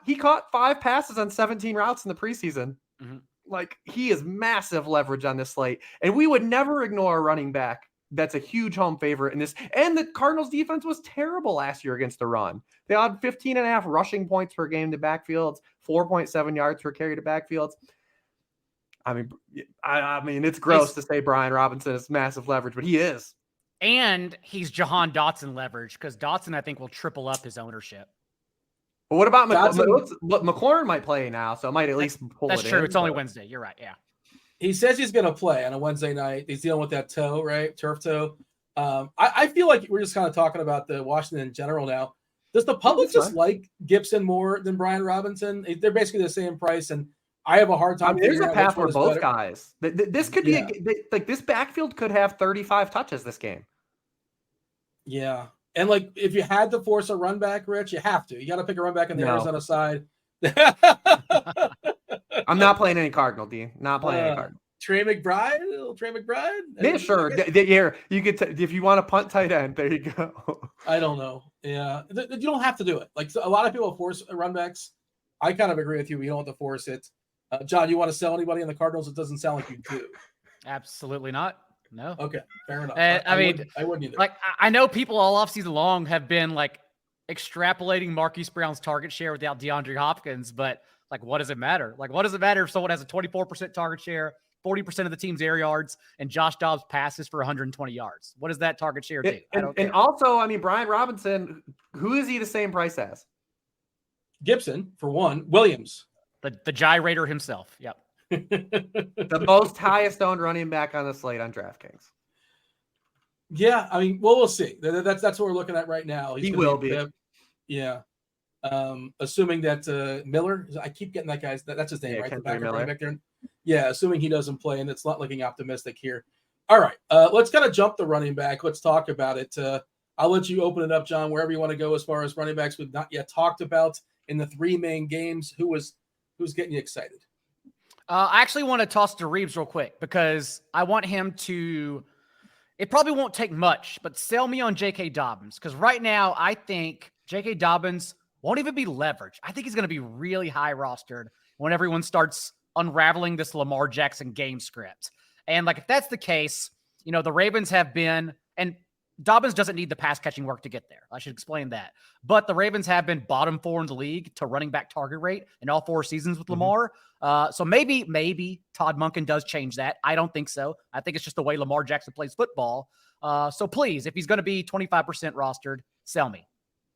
5 passes on 17 routes in the preseason. Mm-hmm. Like, he is massive leverage on this slate, and we would never ignore a running back that's a huge home favorite in this. And the Cardinals defense was terrible last year against the run. They had 15.5 rushing points per game to backfields, 4.7 yards per carry to backfields. I mean, it's gross to say Brian Robinson is massive leverage, but he is. And he's Jahan Dotson leverage, because Dotson, I think, will triple up his ownership. But what about McLaurin might play now, so it might at least pull it in. That's true. It's only Wednesday. You're right. Yeah. He says he's going to play on a Wednesday night. He's dealing with that toe, right? Turf toe. I feel like we're just kind of talking about the Washington in general now. Does the public just like Gibson more than Brian Robinson? They're basically the same price, and I have a hard time. There's a path for both guys. This could be like this backfield could have 35 touches this game. Yeah. And like, if you had to force a run back, Rich, you have to. You got to pick a run back on the Arizona side. I'm not playing any Cardinal, Dean. Not playing any Cardinal. Trey McBride? Little Trey McBride? Yeah, sure. You could if you want to punt tight end, there you go. I don't know. Yeah. You don't have to do it. Like, a lot of people force run backs. I kind of agree with you. You don't have to force it. John, you want to sell anybody in the Cardinals? It doesn't sound like you do. Absolutely not. No. Okay, fair enough. I mean, I wouldn't either. Like, I know people all offseason long have been like extrapolating Marquise Brown's target share without DeAndre Hopkins, but like, what does it matter? Like, what does it matter if someone has a 24% target share, 40% of the team's air yards, and Josh Dobbs passes for 120 yards? What does that target share do? And also, I mean, Brian Robinson, who is he the same price as? Gibson, for one. Williams. The gyrator himself. Yep. The most highest owned running back on the slate on DraftKings. Yeah, I mean, well, we'll see. That's what we're looking at right now. He will be. Yeah. Assuming that Miller, I keep getting that guy's, that's his name, right? The back there. Yeah, assuming he doesn't play, and it's not looking optimistic here. All right, let's kind of jump the running back. Let's talk about it. I'll let you open it up, John, wherever you want to go as far as running backs we've not yet talked about in the 3 main games. Who's getting you excited? I actually want to toss to Reeves real quick, because I want him to, it probably won't take much, but sell me on J.K. Dobbins, because right now I think J.K. Dobbins won't even be leveraged. I think he's going to be really high rostered when everyone starts unraveling this Lamar Jackson game script. And like, if that's the case, you know, the Ravens have been, and Dobbins doesn't need the pass catching work to get there. I should explain that. But the Ravens have been bottom 4 in the league to running back target rate in all 4 seasons with Lamar. So maybe Todd Monken does change that. I don't think so. I think it's just the way Lamar Jackson plays football. So please, if he's going to be 25% rostered, sell me.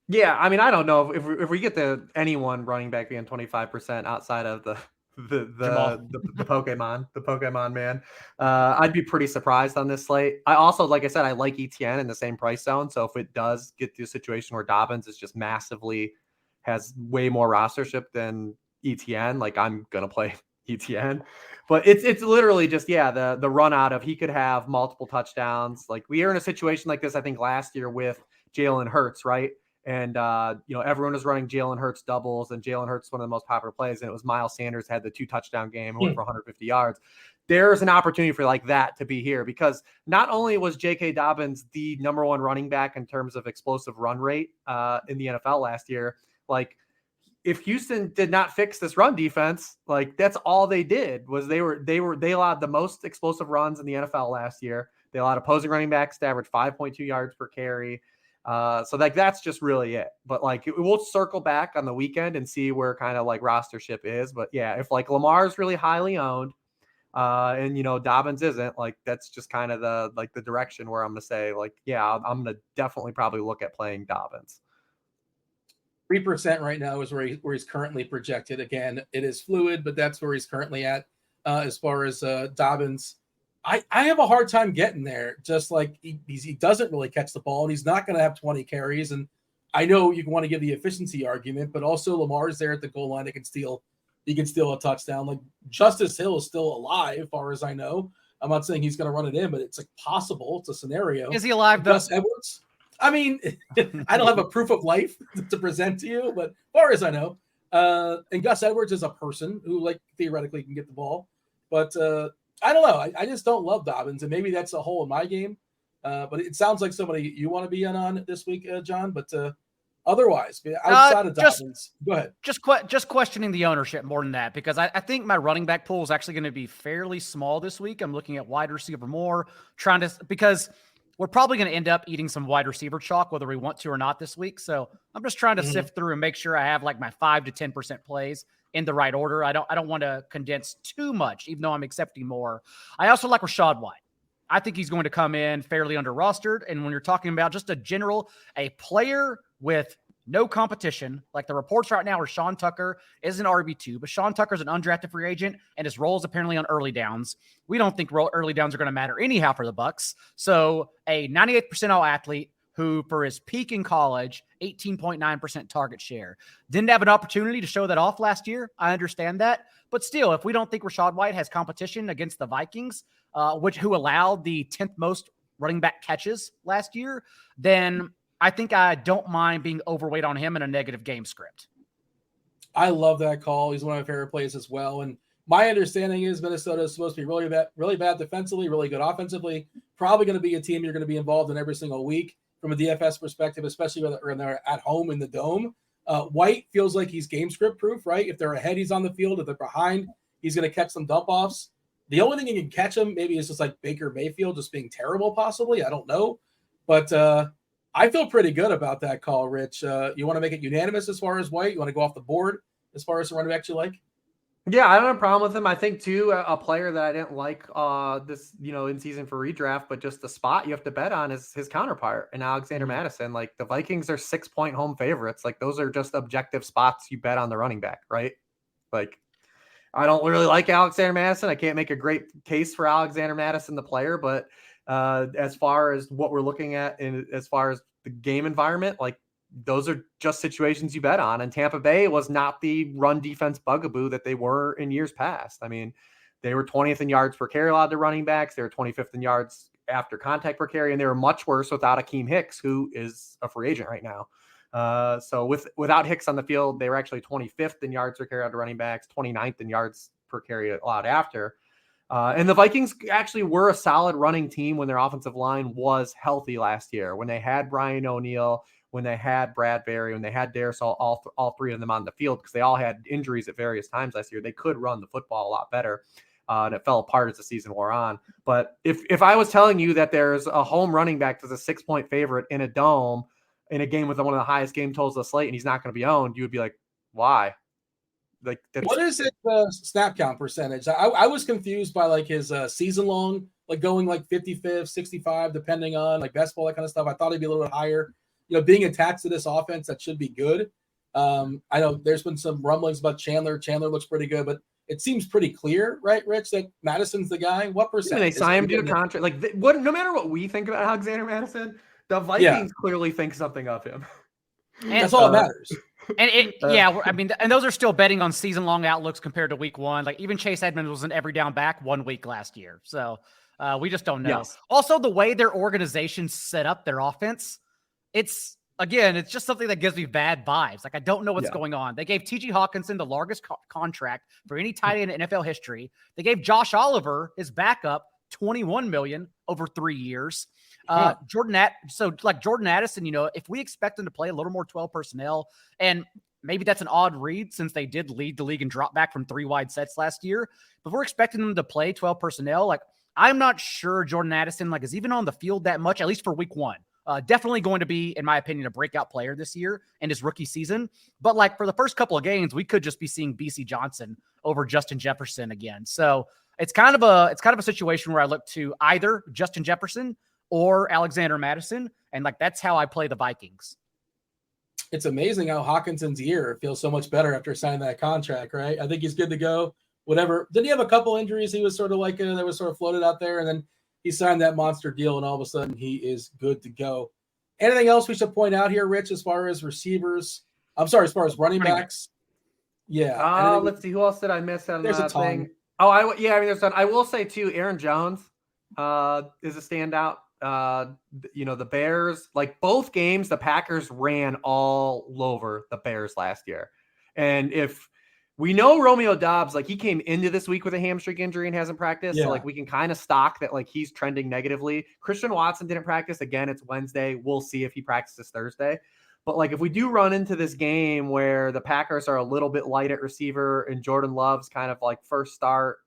Yeah, I mean, I don't know if we get to anyone running back being 25% outside of the Pokemon man. I'd be pretty surprised on this slate. I also, like I said, I like ETN in the same price zone. So if it does get to a situation where Dobbins is just massively has way more rostership than ETN, like I'm gonna play ETN. But it's literally just the run out of he could have multiple touchdowns. Like we are in a situation like this, I think last year with Jalen Hurts, right? And, everyone was running Jalen Hurts doubles, and Jalen Hurts, one of the most popular plays. And it was Miles Sanders had the 2 touchdown game and went for 150 yards. There's an opportunity for like that to be here, because not only was J.K. Dobbins the number 1 running back in terms of explosive run rate in the NFL last year, like if Houston did not fix this run defense, like that's all they did was they allowed the most explosive runs in the NFL last year. They allowed opposing running backs to average 5.2 yards per carry. So like that's just really it. But like we'll circle back on the weekend and see where kind of like rostership is. But yeah, if like Lamar is really highly owned, and Dobbins isn't, like that's just kind of the direction where I'm gonna say like, yeah, I'm gonna definitely probably look at playing Dobbins. 3% right now is where he's currently projected. Again, it is fluid, but that's where he's currently at as far as Dobbins. I have a hard time getting there. Just like he doesn't really catch the ball, and he's not going to have 20 carries. And I know you want to give the efficiency argument, but also Lamar's there at the goal line. He can steal a touchdown. Like Justice Hill is still alive, as far as I know. I'm not saying he's going to run it in, but it's like possible. It's a scenario. Is he alive though? Gus Edwards. I mean, I don't have a proof of life to present to you, but as far as I know, and Gus Edwards is a person who like theoretically can get the ball, but I don't know. I just don't love Dobbins, and maybe that's a hole in my game. But it sounds like somebody you want to be in on this week, John. But otherwise, outside of Dobbins, go ahead. Just questioning the ownership more than that, because I think my running back pool is actually going to be fairly small this week. I'm looking at wide receiver more, because we're probably going to end up eating some wide receiver chalk, whether we want to or not this week. So I'm just trying to sift through and make sure I have like my 5 to 10% plays in the right order. I don't want to condense too much, even though I'm accepting more. I also like Rachaad White. I think he's going to come in fairly under rostered. And when you're talking about just a player with no competition, like the reports right now are Sean Tucker is an RB2, but Sean Tucker's an undrafted free agent and his role is apparently on early downs. We don't think early downs are going to matter anyhow for the Bucs. So a 98th percentile athlete who for his peak in college, 18.9% target share, didn't have an opportunity to show that off last year. I understand that. But still, if we don't think Rachaad White has competition against the Vikings, who allowed the 10th most running back catches last year, then I think I don't mind being overweight on him in a negative game script. I love that call. He's one of my favorite plays as well. And my understanding is Minnesota is supposed to be really bad defensively, really good offensively. Probably going to be a team you're going to be involved in every single week from a DFS perspective, especially when they're at home in the dome. White feels like he's game script proof, right? If they're ahead, he's on the field. If they're behind, he's going to catch some dump offs. The only thing you can catch him maybe is just like Baker Mayfield just being terrible, possibly. I don't know. But I feel pretty good about that call, Rich. You want to make it unanimous as far as White? You want to go off the board as far as the running backs you like? Yeah, I don't have a problem with him. I think, too, a player that I didn't like this, in season for redraft, but just the spot you have to bet on is his counterpart and Alexander Madison. Like, the Vikings are 6-point home favorites. Like, those are just objective spots you bet on the running back, right? Like, I don't really like Alexander Madison. I can't make a great case for Alexander Madison, the player, but as far as what we're looking at and as far as the game environment, like, those are just situations you bet on. And Tampa Bay was not the run defense bugaboo that they were in years past. I mean, they were 20th in yards per carry allowed to running backs. They were 25th in yards after contact per carry, and they were much worse without Akeem Hicks, who is a free agent right now. So without Hicks on the field, they were actually 25th in yards per carry allowed to running backs, 29th in yards per carry allowed after. And the Vikings actually were a solid running team when their offensive line was healthy last year, when they had Brian O'Neill, when they had Bradbury, when they had Darisaw, all three of them on the field, because they all had injuries at various times last year. They could run the football a lot better, and it fell apart as the season wore on. But if I was telling you that there's a home running back that's a 6-point favorite in a dome in a game with one of the highest game totals of the slate and he's not going to be owned, you would be like, why? Like, what is it? Snap count percentage? I was confused by like his season long like going like 55th, 65, depending on like best ball, that kind of stuff. I thought he'd be a little bit higher. Being attached to this offense, that should be good. I know there's been some rumblings about Chandler. Chandler looks pretty good, but it seems pretty clear, right, Rich, that Madison's the guy. What percent? They sign him to a contract. Like, no matter what we think about Alexander Madison, the Vikings clearly think something of him. And that's all that matters. And and those are still betting on season-long outlooks compared to week one. Like even Chase Edmonds was an every down back 1 week last year. So we just don't know. Yes. Also, the way their organization set up their offense, it's just something that gives me bad vibes. Like I don't know what's going on. They gave T.J. Hawkinson the largest contract for any tight end in NFL history. They gave Josh Oliver, his backup, $21 million over 3 years. Jordan Addison, if we expect him to play a little more 12 personnel, and maybe that's an odd read since they did lead the league and drop back from 3 wide sets last year, but we're expecting them to play 12 personnel. Like I'm not sure Jordan Addison is even on the field that much, at least for week one. Definitely going to be, in my opinion, a breakout player this year in his rookie season. But for the first couple of games, we could just be seeing BC Johnson over Justin Jefferson again. So it's kind of a situation where I look to either Justin Jefferson or Alexander Madison. And that's how I play the Vikings. It's amazing how Hawkinson's year feels so much better after signing that contract, right? I think he's good to go. Whatever. Did he have a couple injuries? He was sort of that was sort of floated out there, and then he signed that monster deal, and all of a sudden he is good to go. Anything else we should point out here, Rich, as far as receivers? As far as running backs? Yeah. Let's see. Who else did I miss on there's that a ton. thing? There's ton. I will say, too, Aaron Jones is a standout. The Bears, both games, the Packers ran all over the Bears last year. And if we know Romeo Doubs, he came into this week with a hamstring injury and hasn't practiced. Yeah. So we can kind of stock that he's trending negatively. Christian Watson didn't practice. Again, it's Wednesday. We'll see if he practices Thursday. But if we do run into this game where the Packers are a little bit light at receiver and Jordan Love's kind of first start,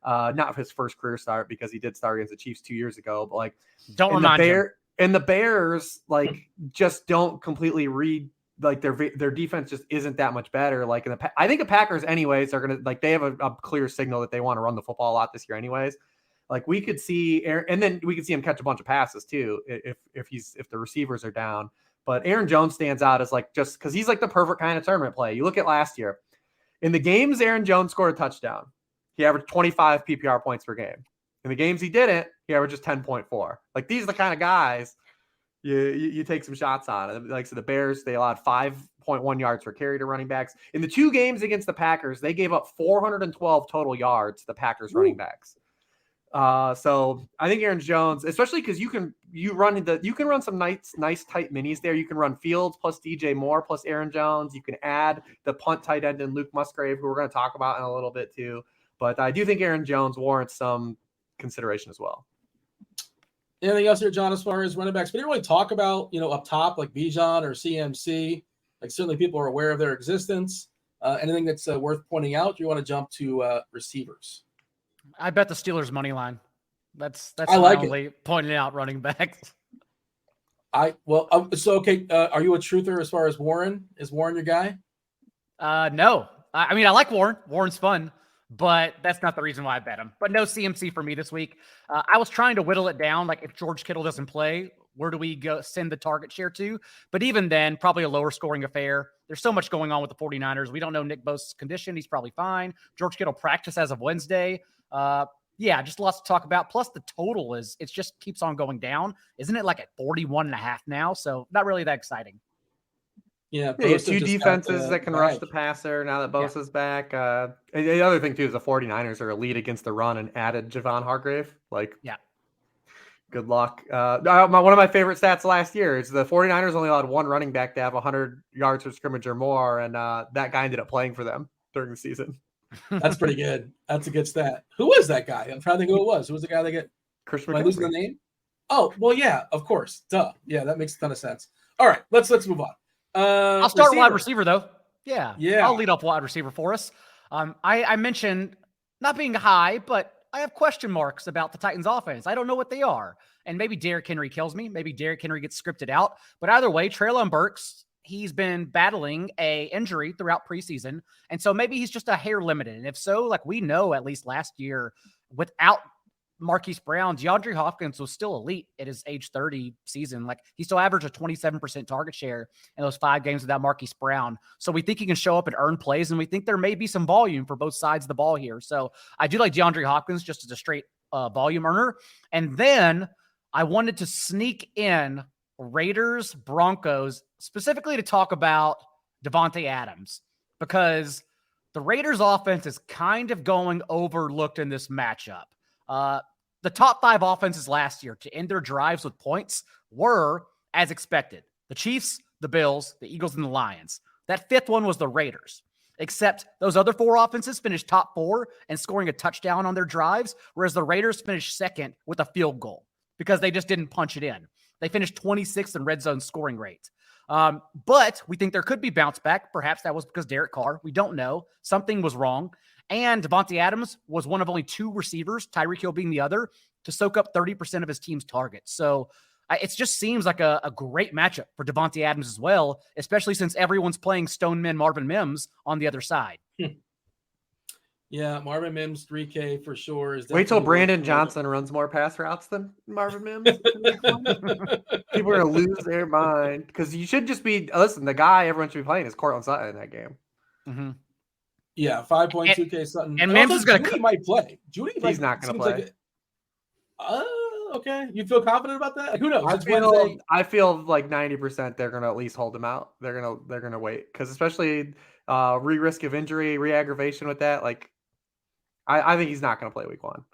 not his first career start because he did start against the Chiefs 2 years ago, but don't remind him. And the Bears just don't completely read. Their defense just isn't that much better. I think the Packers anyways are going to they have a clear signal that they want to run the football a lot this year anyways. We could see Aaron, and then we could see him catch a bunch of passes too if the receivers are down. But Aaron Jones stands out as just because he's the perfect kind of tournament play. You look at last year in the games Aaron Jones scored a touchdown, he averaged 25 PPR points per game. In the games he didn't, he averages 10.4. These are the kind of guys you take some shots on. So the Bears, they allowed 5.1 yards per carry to running backs. In the 2 games against the Packers, they gave up 412 total yards to the Packers running backs. So I think Aaron Jones, especially because you can run some nice tight minis there. You can run Fields plus DJ Moore plus Aaron Jones. You can add the punt tight end and Luke Musgrave, who we're going to talk about in a little bit too. But I do think Aaron Jones warrants some consideration as well. Anything else here, John, as far as running backs? We didn't really talk about, up top, Bijan or CMC. Certainly people are aware of their existence. Anything that's worth pointing out? Do you want to jump to receivers? I bet the Steelers money line. That's I like only pointing out running backs. Okay. Are you a truther as far as Warren? Is Warren your guy? No. I like Warren. Warren's fun. But that's not the reason why I bet him. But no CMC for me this week. I was trying to whittle it down. If George Kittle doesn't play, where do we go send the target share to? But even then, probably a lower scoring affair. There's so much going on with the 49ers. We don't know Nick Bosa's condition. He's probably fine. George Kittle practiced as of Wednesday. Just lots to talk about. Plus the total it just keeps on going down. Isn't it at 41.5 now? So not really that exciting. Yeah, you have 2 defenses that can rush the passer now that Bosa's back. The other thing, too, is the 49ers are elite against the run and added Javon Hargrave. Good luck. One of my favorite stats last year is the 49ers only allowed 1 running back to have 100 yards of scrimmage or more, and that guy ended up playing for them during the season. That's pretty good. That's a good stat. Who was that guy? I'm trying to think who it was. Who was the guy that Christian McCaffrey. Am I losing the name? Oh, well, yeah, of course. Duh. Yeah, that makes a ton of sense. All right, let's move on. I'll start wide receiver though. Yeah. I'll lead off wide receiver for us. I mentioned not being high, but I have question marks about the Titans offense. I don't know what they are. And maybe Derrick Henry kills me. Maybe Derrick Henry gets scripted out. But either way, Treylon Burks, he's been battling a injury throughout preseason. And so maybe he's just a hair limited. And if so, we know at least last year without Marquise Brown, DeAndre Hopkins was still elite at his age 30 season. Like he still averaged a 27% target share in those 5 games without Marquise Brown. So we think he can show up and earn plays, and we think there may be some volume for both sides of the ball here. So I do like DeAndre Hopkins just as a straight volume earner. And then I wanted to sneak in Raiders, Broncos, specifically to talk about Devontae Adams, because the Raiders offense is kind of going overlooked in this matchup. The top 5 offenses last year to end their drives with points were, as expected, the Chiefs, the Bills, the Eagles, and the Lions. That 5th one was the Raiders, except those other 4 offenses finished top 4 and scoring a touchdown on their drives, whereas the Raiders finished 2nd with a field goal because they just didn't punch it in. They finished 26th in red zone scoring rate. But we think there could be bounce back. Perhaps that was because Derek Carr. We don't know. Something was wrong. And Devontae Adams was one of only 2 receivers, Tyreek Hill being the other, to soak up 30% of his team's targets. So it just seems like a great matchup for Devontae Adams as well, especially since everyone's playing Stoneman Marvin Mims on the the other side. Yeah, Marvin Mims 3K for sure. Wait till Brandon Johnson runs more pass routes than Marvin Mims. People are going to lose their mind because you should just be, listen, the guy everyone should be playing is Cortland Sutton in that game. Mm-hmm. Yeah, 5.2K Sutton. And Mims is going to Judy might play. Judy He's not going to play. Okay. You feel confident about that? Who knows? I feel like 90% they're going to at least hold him out. They're going to wait because especially risk of injury, re-aggravation with that. Like, I think he's not going to play week 1.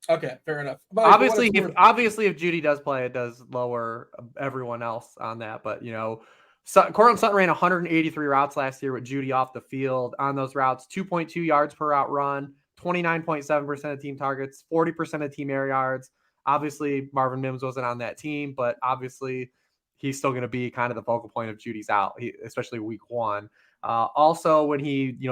Okay, fair enough. But obviously, if Judy does play, it does lower everyone else on that. But Cortland Sutton ran 183 routes last year with Judy off the field on those routes, 2.2 yards per route run, 29.7% of team targets, 40% of team air yards. Obviously, Marvin Mims wasn't on that team, but obviously he's still going to be kind of the focal point of Judy's out, especially week 1. Also, when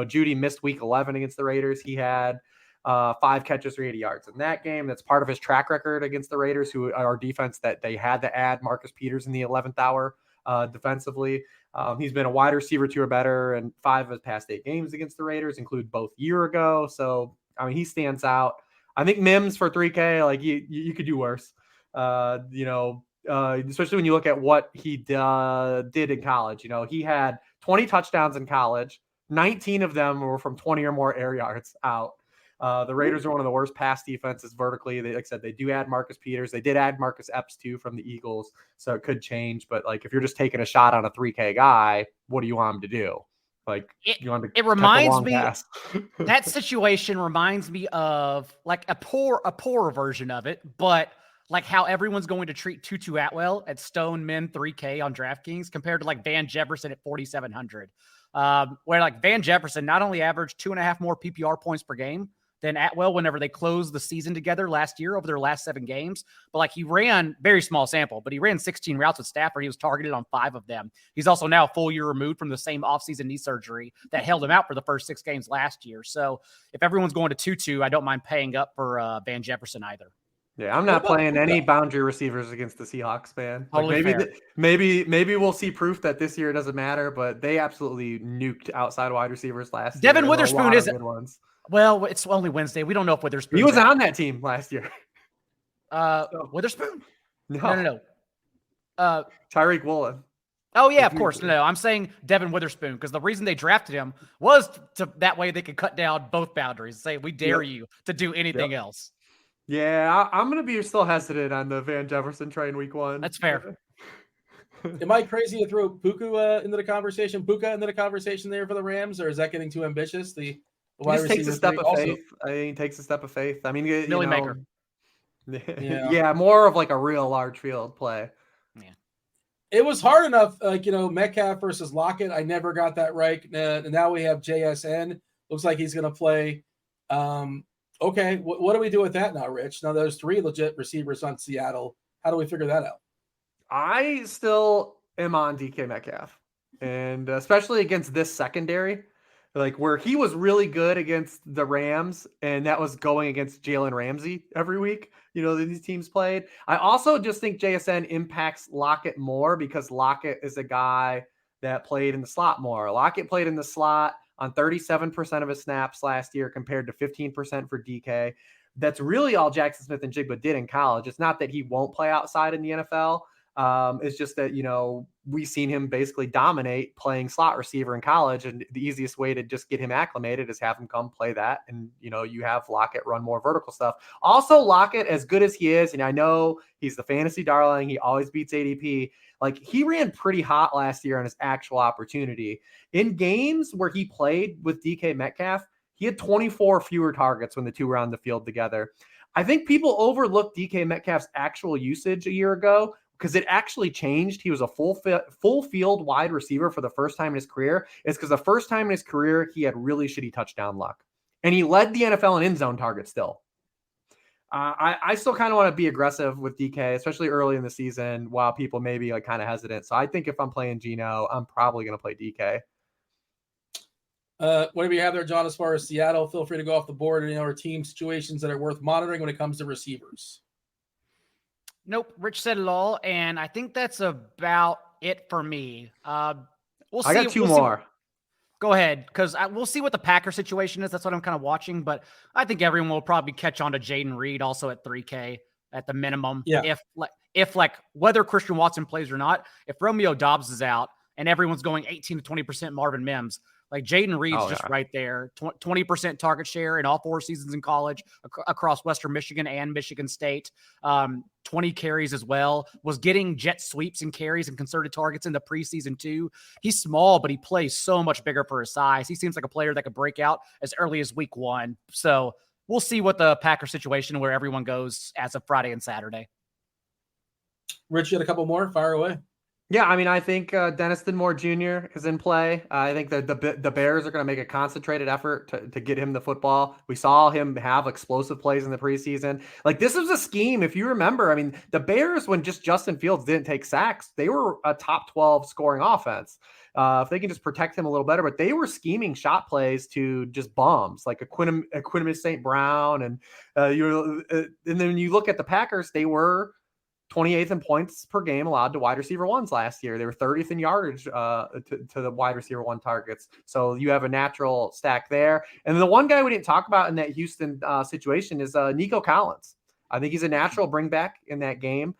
Judy missed week 11 against the Raiders, he had 5 catches for 80 yards in that game. That's part of his track record against the Raiders, who are defense that they had to add Marcus Peters in the 11th hour defensively. He's been a wide receiver 2 or better in 5 of his past 8 games against the Raiders, include both year ago. So, I mean, he stands out. I think Mims for 3K, like you could do worse. Especially when you look at what he did in college. He had 20 touchdowns in college. 19 of them were from 20 or more air yards out. The Raiders are one of the worst pass defenses vertically. Like I said, they do add Marcus Peters. They did add Marcus Epps too from the Eagles, so it could change. But like, if you're just taking a shot on a 3K guy, what do you want him to do? Like, you want to? It reminds me. That situation reminds me of like a poor version of it, but like how everyone's going to treat Tutu Atwell at Stone Men 3K on DraftKings compared to like Van Jefferson at 4,700. Where like Van Jefferson not only averaged 2.5 more PPR points per game than Atwell whenever they closed the season together last year over their last 7 games. But like he ran, very small sample, but he ran 16 routes with Stafford. He was targeted on 5 of them. He's also now a full year removed from the same offseason knee surgery that held him out for the first 6 games last year. So if everyone's going to Tutu, I don't mind paying up for Van Jefferson either. Yeah, I'm not playing any boundary receivers against the Seahawks, man. Totally maybe we'll see proof that this year it doesn't matter, but they absolutely nuked outside wide receivers last year. Devin Witherspoon is good ones. Well, it's only Wednesday. We don't know if Witherspoon. He was on that team last year. Witherspoon? No. Tyreek Woolen. Oh, yeah, of course. No, I'm saying Devin Witherspoon because the reason they drafted him was to that way they could cut down both boundaries and say, we dare you to do anything else. Yeah, I'm going to be still hesitant on the Van Jefferson train week 1. That's fair. Am I crazy to throw Puka into the conversation? Puka into the conversation there for the Rams, or is that getting too ambitious? The wide receiver takes a step of faith. I mean, he takes a step of faith. I mean, Millie Maker. Yeah, more of like a real large field play. Yeah. It was hard enough, like, Metcalf versus Lockett. I never got that right. And now we have JSN. Looks like he's going to play. Okay, what do we do with that now, Rich? Now those 3 legit receivers on Seattle. How do we figure that out? I still am on DK Metcalf, and especially against this secondary, like where he was really good against the Rams, and that was going against Jalen Ramsey every week. That these teams played. I also just think JSN impacts Lockett more because Lockett is a guy that played in the slot more. Lockett played in the slot on 37% of his snaps last year compared to 15% for DK. that's really all Jackson Smith and Jigba did in college. It's not that he won't play outside in the NFL. It's just that, we've seen him basically dominate playing slot receiver in college. And the easiest way to just get him acclimated is have him come play that. And, you have Lockett run more vertical stuff. Also, Lockett, as good as he is, and I know he's the fantasy darling, he always beats ADP. Like, he ran pretty hot last year on his actual opportunity. In games where he played with DK Metcalf, he had 24 fewer targets when the two were on the field together. I think people overlooked DK Metcalf's actual usage a year ago because it actually changed. He was a full field wide receiver for the first time in his career. It's because the first time in his career, he had really shitty touchdown luck. And he led the NFL in end zone targets still. I still kind of want to be aggressive with DK, especially early in the season, while people may be like kind of hesitant. So I think if I'm playing Geno, I'm probably going to play DK. Whatever you have there, John, as far as Seattle, feel free to go off the board or team situations that are worth monitoring when it comes to receivers. Nope. Rich said it all. And I think that's about it for me. We'll see. I got two more. Go ahead, because we'll see what the Packer situation is. That's what I'm kind of watching. But I think everyone will probably catch on to Jaden Reed also at 3K at the minimum. Yeah. If whether Christian Watson plays or not, if Romeo Doubs is out and everyone's going 18 to 20% Marvin Mims, like Jaden Reed's right there, 20% target share in all 4 seasons in college across Western Michigan and Michigan State, 20 carries as well, was getting jet sweeps and carries and concerted targets in the preseason too. He's small, but he plays so much bigger for his size. He seems like a player that could break out as early as week 1. So we'll see what the Packer situation where everyone goes as of Friday and Saturday. Rich, you had a couple more? Fire away. Yeah, I mean, I think Dennis Moore Jr. is in play. I think that the Bears are going to make a concentrated effort to get him the football. We saw him have explosive plays in the preseason. Like, this was a scheme, if you remember. I mean, the Bears, when just Justin Fields didn't take sacks, they were a top 12 scoring offense. If they can just protect him a little better, but they were scheming shot plays to just bombs like Equanimeous St. Brown. And then when you look at the Packers, they were 28th in points per game allowed to wide receiver ones last year. They were 30th in yardage to the wide receiver one targets. So you have a natural stack there. And the one guy we didn't talk about in that Houston situation is Nico Collins. I think he's a natural bring back in that game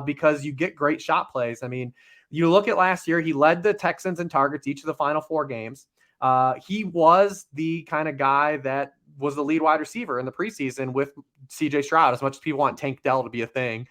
because you get great shot plays. I mean, you look at last year, he led the Texans in targets each of the final 4 games. He was the kind of guy that was the lead wide receiver in the preseason with CJ Stroud, as much as people want Tank Dell to be a thing.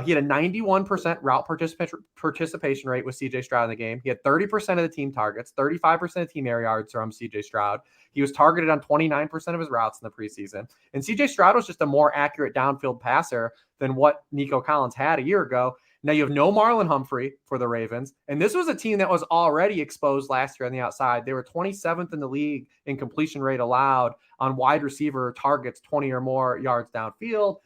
He had a 91% route participation rate with CJ Stroud in the game. He had 30% of the team targets, 35% of team air yards from CJ Stroud. He was targeted on 29% of his routes in the preseason. And CJ Stroud was just a more accurate downfield passer than what Nico Collins had a year ago. Now you have no Marlon Humphrey for the Ravens. And this was a team that was already exposed last year on the outside. They were 27th in the league in completion rate allowed on wide receiver targets 20 or more yards downfield.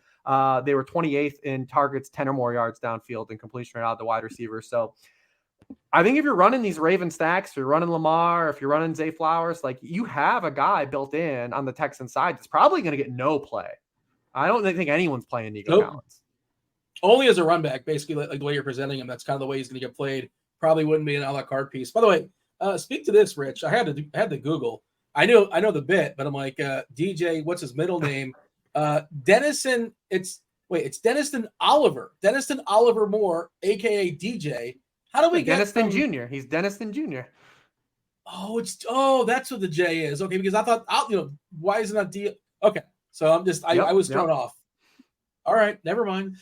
They were 28th in targets 10 or more yards downfield in completion rate allowed to wide receivers. So I think if you're running these Raven stacks, if you're running Lamar, if you're running Zay Flowers, like, you have a guy built in on the Texan side that's probably going to get no play. I don't think anyone's playing Nico Collins. Only as a run back, basically, like the way you're presenting him. That's kind of the way he's going to get played. Probably wouldn't be an a la carte piece. By the way, speak to this, Rich. I had to Google. I know the bit, but I'm like, DJ, what's his middle name? Denniston. It's Denniston Oliver. Denniston Oliver Moore, aka DJ. How do we get Denniston Jr.? He's Denniston Jr. That's what the J is. Okay, because I thought, why isn't that D? Okay, so I was thrown off. All right, never mind.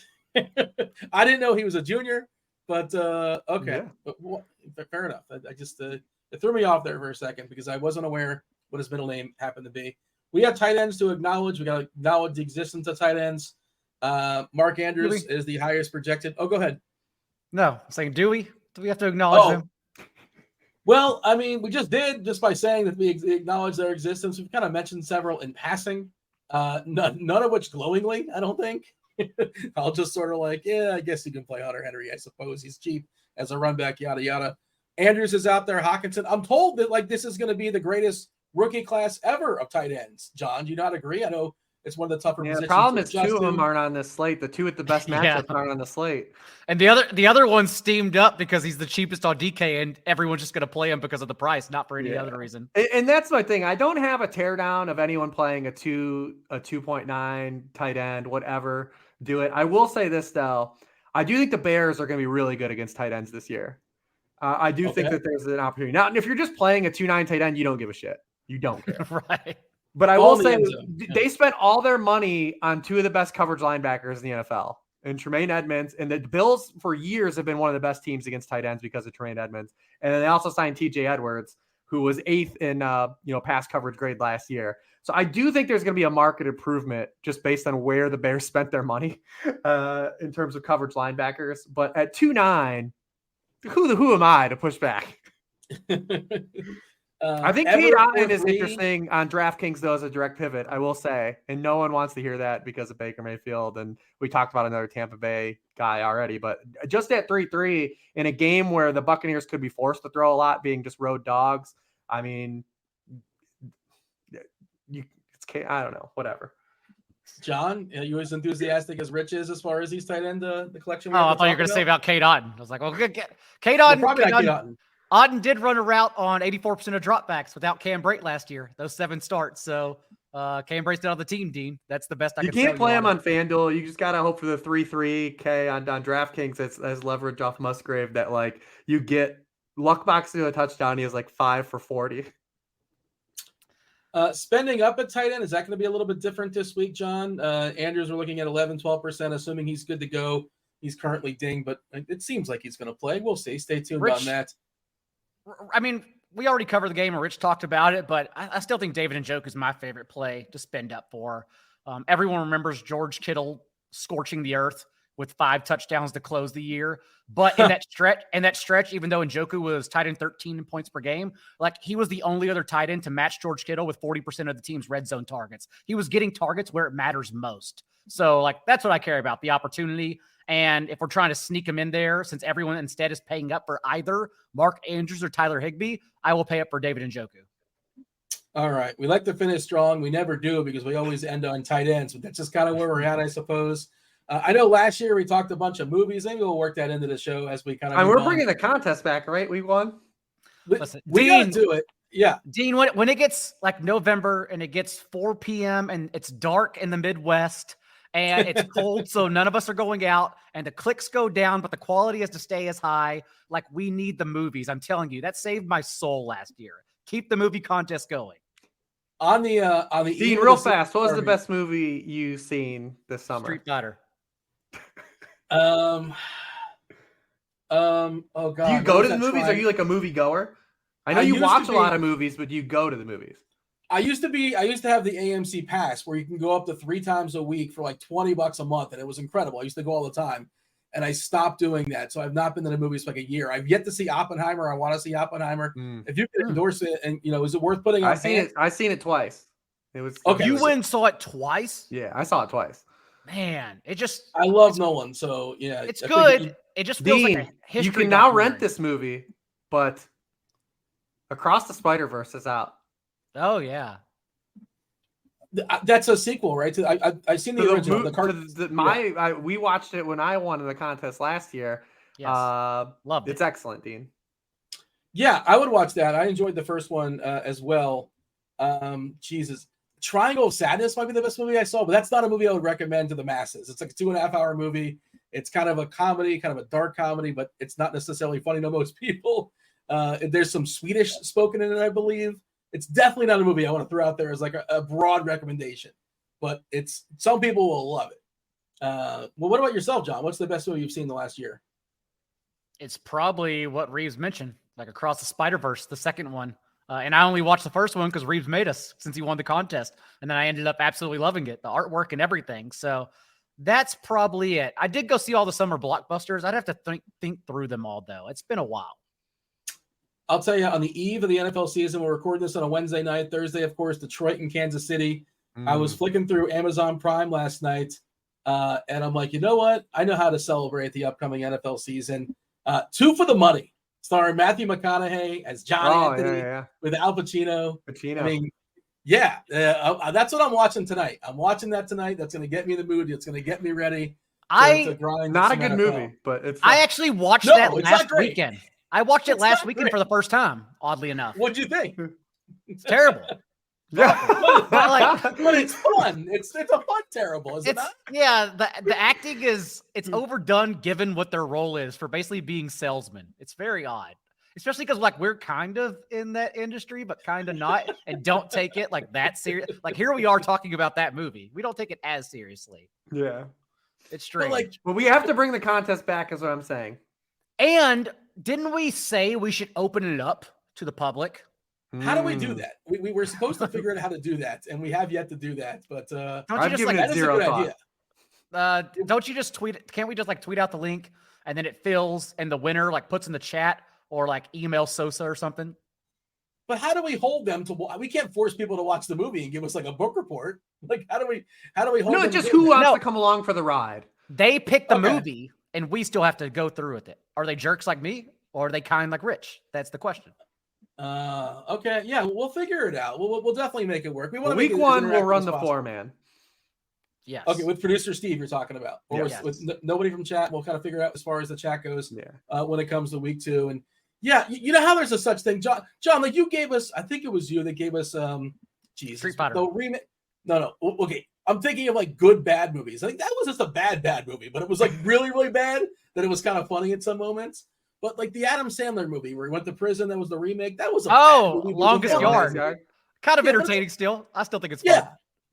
I didn't know he was a junior, but okay. Yeah. But fair enough. I just it threw me off there for a second because I wasn't aware what his middle name happened to be. We have tight ends to acknowledge. We got to acknowledge the existence of tight ends. Mark Andrews is the highest projected. Oh, go ahead. No, I'm saying, do we have to acknowledge them? Well, I mean, we just did just by saying that we acknowledge their existence. We've kind of mentioned several in passing, none of which glowingly, I don't think. I'll just sort of like, yeah, I guess you can play Hunter Henry. I suppose he's cheap as a run back, yada, yada. Andrews is out there. Hawkinson. I'm told that this is going to be the greatest rookie class ever of tight ends. John, do you not agree? I know It's one of the tougher Yeah, positions. the problem to is adjust two of them to. aren't on this slate. The two with the best Yeah. matchups aren't on the slate. And the other one's steamed up because he's the cheapest on DK, and everyone's just going to play him because of the price, not for any other reason. And that's my thing. I don't have a teardown of anyone playing a 2.9 tight end, whatever. Do it. I will say this though. I do think the Bears are going to be really good against tight ends this year. I do think that there's an opportunity. Now, if you're just playing a 2.9 tight end, you don't give a shit. You don't care. Right. But I All will the say end zone. they spent all their money on two of the best coverage linebackers in the NFL, and Tremaine Edmonds. And the Bills for years have been one of the best teams against tight ends because of Tremaine Edmonds. And then they also signed TJ Edwards, who was 8th in pass coverage grade last year. So I do think there's going to be a market improvement just based on where the Bears spent their money in terms of coverage linebackers. But at 2.9, who am I to push back? I think Cade Otton is interesting on DraftKings, though, as a direct pivot, I will say. And no one wants to hear that because of Baker Mayfield. And we talked about another Tampa Bay guy already. But just at 3-3 in a game where the Buccaneers could be forced to throw a lot, being just road dogs, I mean, I don't know, whatever. John, are you as enthusiastic as Rich is as far as these tight end the collection? I thought you were going to say about Cade Otton. I was like, well, Cade Otton. Probably not Cade Otton. Otton did run a route on 84% of dropbacks without Cam Brate last year, those 7 starts. So Cam Brate's not on the team, Dean. That's the best I can say. You can't play him on FanDuel. You just got to hope for the 3-3K on DraftKings as leverage off Musgrave that, like, you get Luckbox to a touchdown. He has like 5 for 40. Spending up at tight end, is that going to be a little bit different this week, John? Andrews, we're looking at 12%, assuming he's good to go. He's currently dinged, but it seems like he's going to play. We'll see. Stay tuned on that. I mean, we already covered the game and Rich talked about it, but I still think David Njoku is my favorite play to spend up for. Everyone remembers George Kittle scorching the earth with 5 touchdowns to close the year. But in that stretch, even though Njoku was tight end 13 points per game, like, he was the only other tight end to match George Kittle with 40% of the team's red zone targets. He was getting targets where it matters most. So, like, that's what I care about, the opportunity. And if we're trying to sneak him in there, since everyone instead is paying up for either Mark Andrews or Tyler Higbee, I will pay up for David Njoku. All right. We like to finish strong. We never do because we always end on tight ends, but that's just kind of where we're at, I suppose. I know last year we talked a bunch of movies. Maybe we'll work that into the show as we kind of. We're bringing the contest back, right? We won. Listen, we gotta do it. Yeah. Dean, when it gets like November and it gets 4 p.m. and it's dark in the Midwest and it's cold, so none of us are going out and the clicks go down, but the quality has to stay as high. Like, we need the movies. I'm telling you, that saved my soul last year. Keep the movie contest going. On the Dean, real fast, what was the best movie you've seen this summer? Street Fighter. Oh God. Do you go to the movies? Are you like a movie goer? I know you watch a lot of movies, but do you go to the movies? I used to have the AMC pass where you can go up to 3 times a week for like $20 a month, and it was incredible. I used to go all the time, and I stopped doing that. So I've not been to the movies for like a year. I've yet to see Oppenheimer. I want to see Oppenheimer. If you could endorse it, and is it worth putting on? I've seen it twice. It was okay. You went and saw it twice? Yeah, I saw it twice. Man, I love Nolan, so yeah, it's good. It just feels like a history. You can now rent this movie, but Across the Spider-Verse is out. Oh yeah. That's a sequel, right? I've seen the original. We watched it when I won in the contest last year. Yes. Loved it. It's excellent, Dean. Yeah, I would watch that. I enjoyed the first one as well. Jesus, Triangle of Sadness might be the best movie I saw, but that's not a movie I would recommend to the masses. It's like a 2.5-hour movie. It's kind of a comedy, kind of a dark comedy, but it's not necessarily funny to most people. There's some Swedish spoken in it, I believe. It's definitely not a movie I want to throw out there as like a broad recommendation, but some people will love it. Well, what about yourself, John? What's the best movie you've seen the last year? It's probably what Reeves mentioned, like Across the Spider-Verse, the second one. And I only watched the first one because Reeves made us since he won the contest. And then I ended up absolutely loving it, the artwork and everything. So that's probably it. I did go see all the summer blockbusters. I'd have to think through them all, though. It's been a while. I'll tell you, on the eve of the NFL season, we're recording this on a Wednesday night. Thursday, of course, Detroit and Kansas City. I was flicking through Amazon Prime last night, and I'm like, you know what? I know how to celebrate the upcoming NFL season. 2 for the Money, starring Matthew McConaughey as John Anthony with Al Pacino. I mean, Yeah, that's what I'm watching tonight. I'm watching that tonight. That's going to get me in the mood. It's going to get me ready to grind. Not a some good NFL. Movie, but it's. I actually watched No, that it's last not great. weekend. I watched it It's last not weekend great. for the first time. Oddly enough, What'd you think? it's terrible. But it's fun. It's a fun terrible, is it not? Yeah, the acting it's overdone given what their role is for basically being salesmen. It's very odd. Especially because like we're kind of in that industry, but kind of not, and don't take it like that serious. Like here we are talking about that movie. We don't take it as seriously. Yeah. It's strange. But we have to bring the contest back, is what I'm saying. And didn't we say we should open it up to the public? How do we do that? We were supposed to figure out how to do that, and we have yet to do that. But Don't you just like that is a good idea. Don't you just tweet? Can't we just like tweet out the link and then it fills and the winner like puts in the chat or like email Sosa or something? But how do we hold them to? We can't force people to watch the movie and give us like a book report. Like how do we hold? No, them just to who that? wants to come along for the ride. They pick the movie and we still have to go through with it. Are they jerks like me or are they kind like Rich? That's the question. Okay, yeah, we'll figure it out. We'll definitely make it work. We want to week one. We'll run the 4-man. Yes. Okay, with producer Steve, you're talking about, or Yes. with nobody from chat. We'll kind of figure out as far as the chat goes. Yeah. When it comes to week 2, and yeah, you know how there's a such thing, John. Like you gave us, I think it was you that gave us, Jesus, Street Fighter. the remake. No. Okay, I'm thinking of like good bad movies. I think that was just a bad movie, but it was like really really bad that it was kind of funny at some moments. But like the Adam Sandler movie where he went to prison, that was the remake. That was a bad movie. Longest Yard. Kind of Yeah, entertaining still. I still think it's fun. Yeah,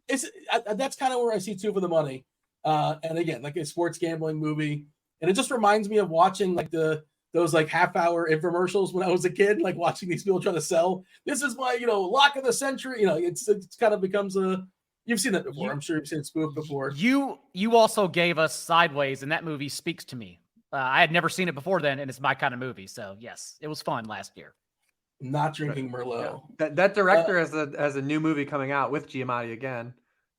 it's that's kind of where I see 2 for the money. And again, like a sports gambling movie, and it just reminds me of watching like those like half-hour infomercials when I was a kid, like watching these people trying to sell. This is my lock of the century. It's kind of becomes a. You've seen that before. I'm sure you've seen it spoofed before. You also gave us Sideways, and that movie speaks to me. I had never seen it before then, and it's my kind of movie. So yes, it was fun last year. Not drinking Merlot. Yeah. That director has a new movie coming out with Giamatti again.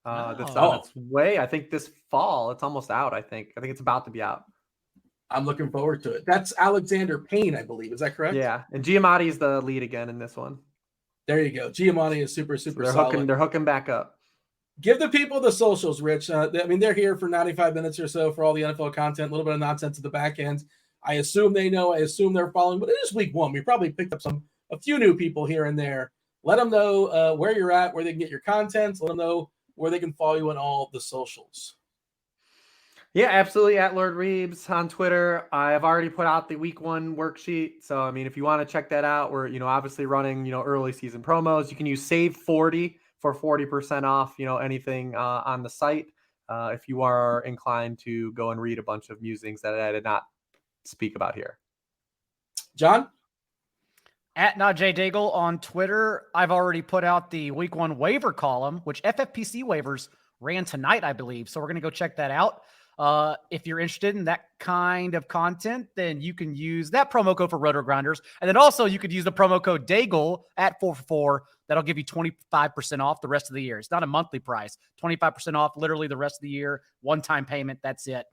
That's on its way. I think this fall. It's almost out. I think it's about to be out. I'm looking forward to it. That's Alexander Payne, I believe. Is that correct? Yeah, and Giamatti is the lead again in this one. There you go. Giamatti is super solid. They're hooking back up. Give the people the socials, Rich. They're here for 95 minutes or so for all the NFL content, a little bit of nonsense at the back end. I assume they know. I assume they're following, but it is week 1. We probably picked up a few new people here and there. Let them know where you're at, where they can get your content. Let them know where they can follow you on all the socials. Yeah, absolutely. At LordReebs on Twitter. I've already put out the week 1 worksheet. So, I mean, if you want to check that out, we're, obviously running, early season promos. You can use Save 40 for 40% off, anything on the site. If you are inclined to go and read a bunch of musings that I did not speak about here. John? At NotJDaigle on Twitter. I've already put out the week 1 waiver column, which FFPC waivers ran tonight, I believe. So we're going to go check that out. If you're interested in that kind of content, then you can use that promo code for RotoGrinders. And then also you could use the promo code Daigle at 444. That'll give you 25% off the rest of the year. It's not a monthly price. 25% off literally the rest of the year. One-time payment. That's it.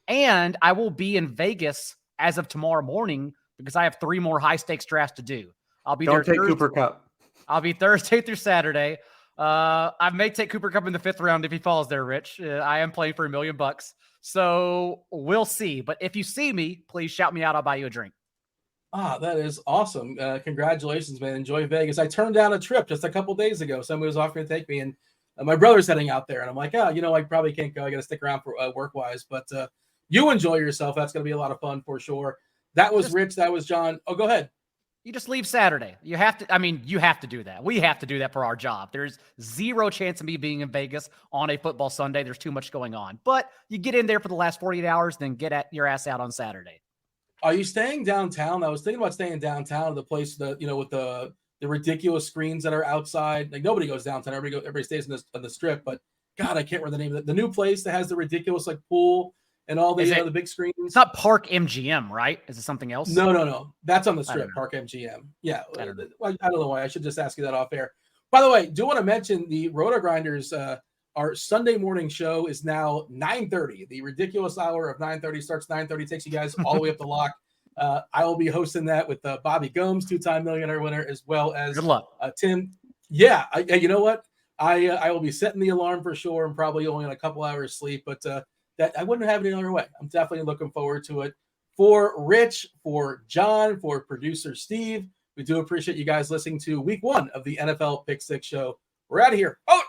And I will be in Vegas as of tomorrow morning because I have 3 more high-stakes drafts to do. I'll be Don't there take Cooper Kupp. I'll be Thursday through Saturday. I may take Cooper Kupp in the 5th round if he falls there, Rich. I am playing for $1 million. So we'll see. But if you see me, please shout me out. I'll buy you a drink. That is awesome. Congratulations, man. Enjoy Vegas. I turned down a trip just a couple days ago. Somebody was offering to take me, and my brother's heading out there. And I'm like, I probably can't go. I got to stick around for work-wise. But you enjoy yourself. That's going to be a lot of fun for sure. That was Rich. That was John. Oh, go ahead. You just leave Saturday. You have to do that. We have to do that for our job. There's 0 chance of me being in Vegas on a football Sunday. There's too much going on. But you get in there for the last 48 hours, then get your ass out on Saturday. Are you staying downtown? I was thinking about staying downtown, the place that, with the ridiculous screens that are outside. Like nobody goes downtown. Everybody stays on the strip. But God, I can't remember the name of it. The new place that has the ridiculous like pool and all the big screens. It's not Park MGM, right? Is it something else? No. That's on the strip, Park MGM. Yeah. I don't know why. I should just ask you that off air. By the way, do want to mention the RotoGrinders, our Sunday morning show is now 9:30. The ridiculous hour of 9:30 starts 9:30, takes you guys all the way up the lock. I will be hosting that with Bobby Gomes, 2-time millionaire winner, as well as good luck. Tim. Yeah, you know what? I will be setting the alarm for sure and probably only on a couple hours sleep, but that I wouldn't have it any other way. I'm definitely looking forward to it. For Rich, for John, for producer Steve, we do appreciate you guys listening to week 1 of the NFL Pick Six Show. We're out of here. Oh!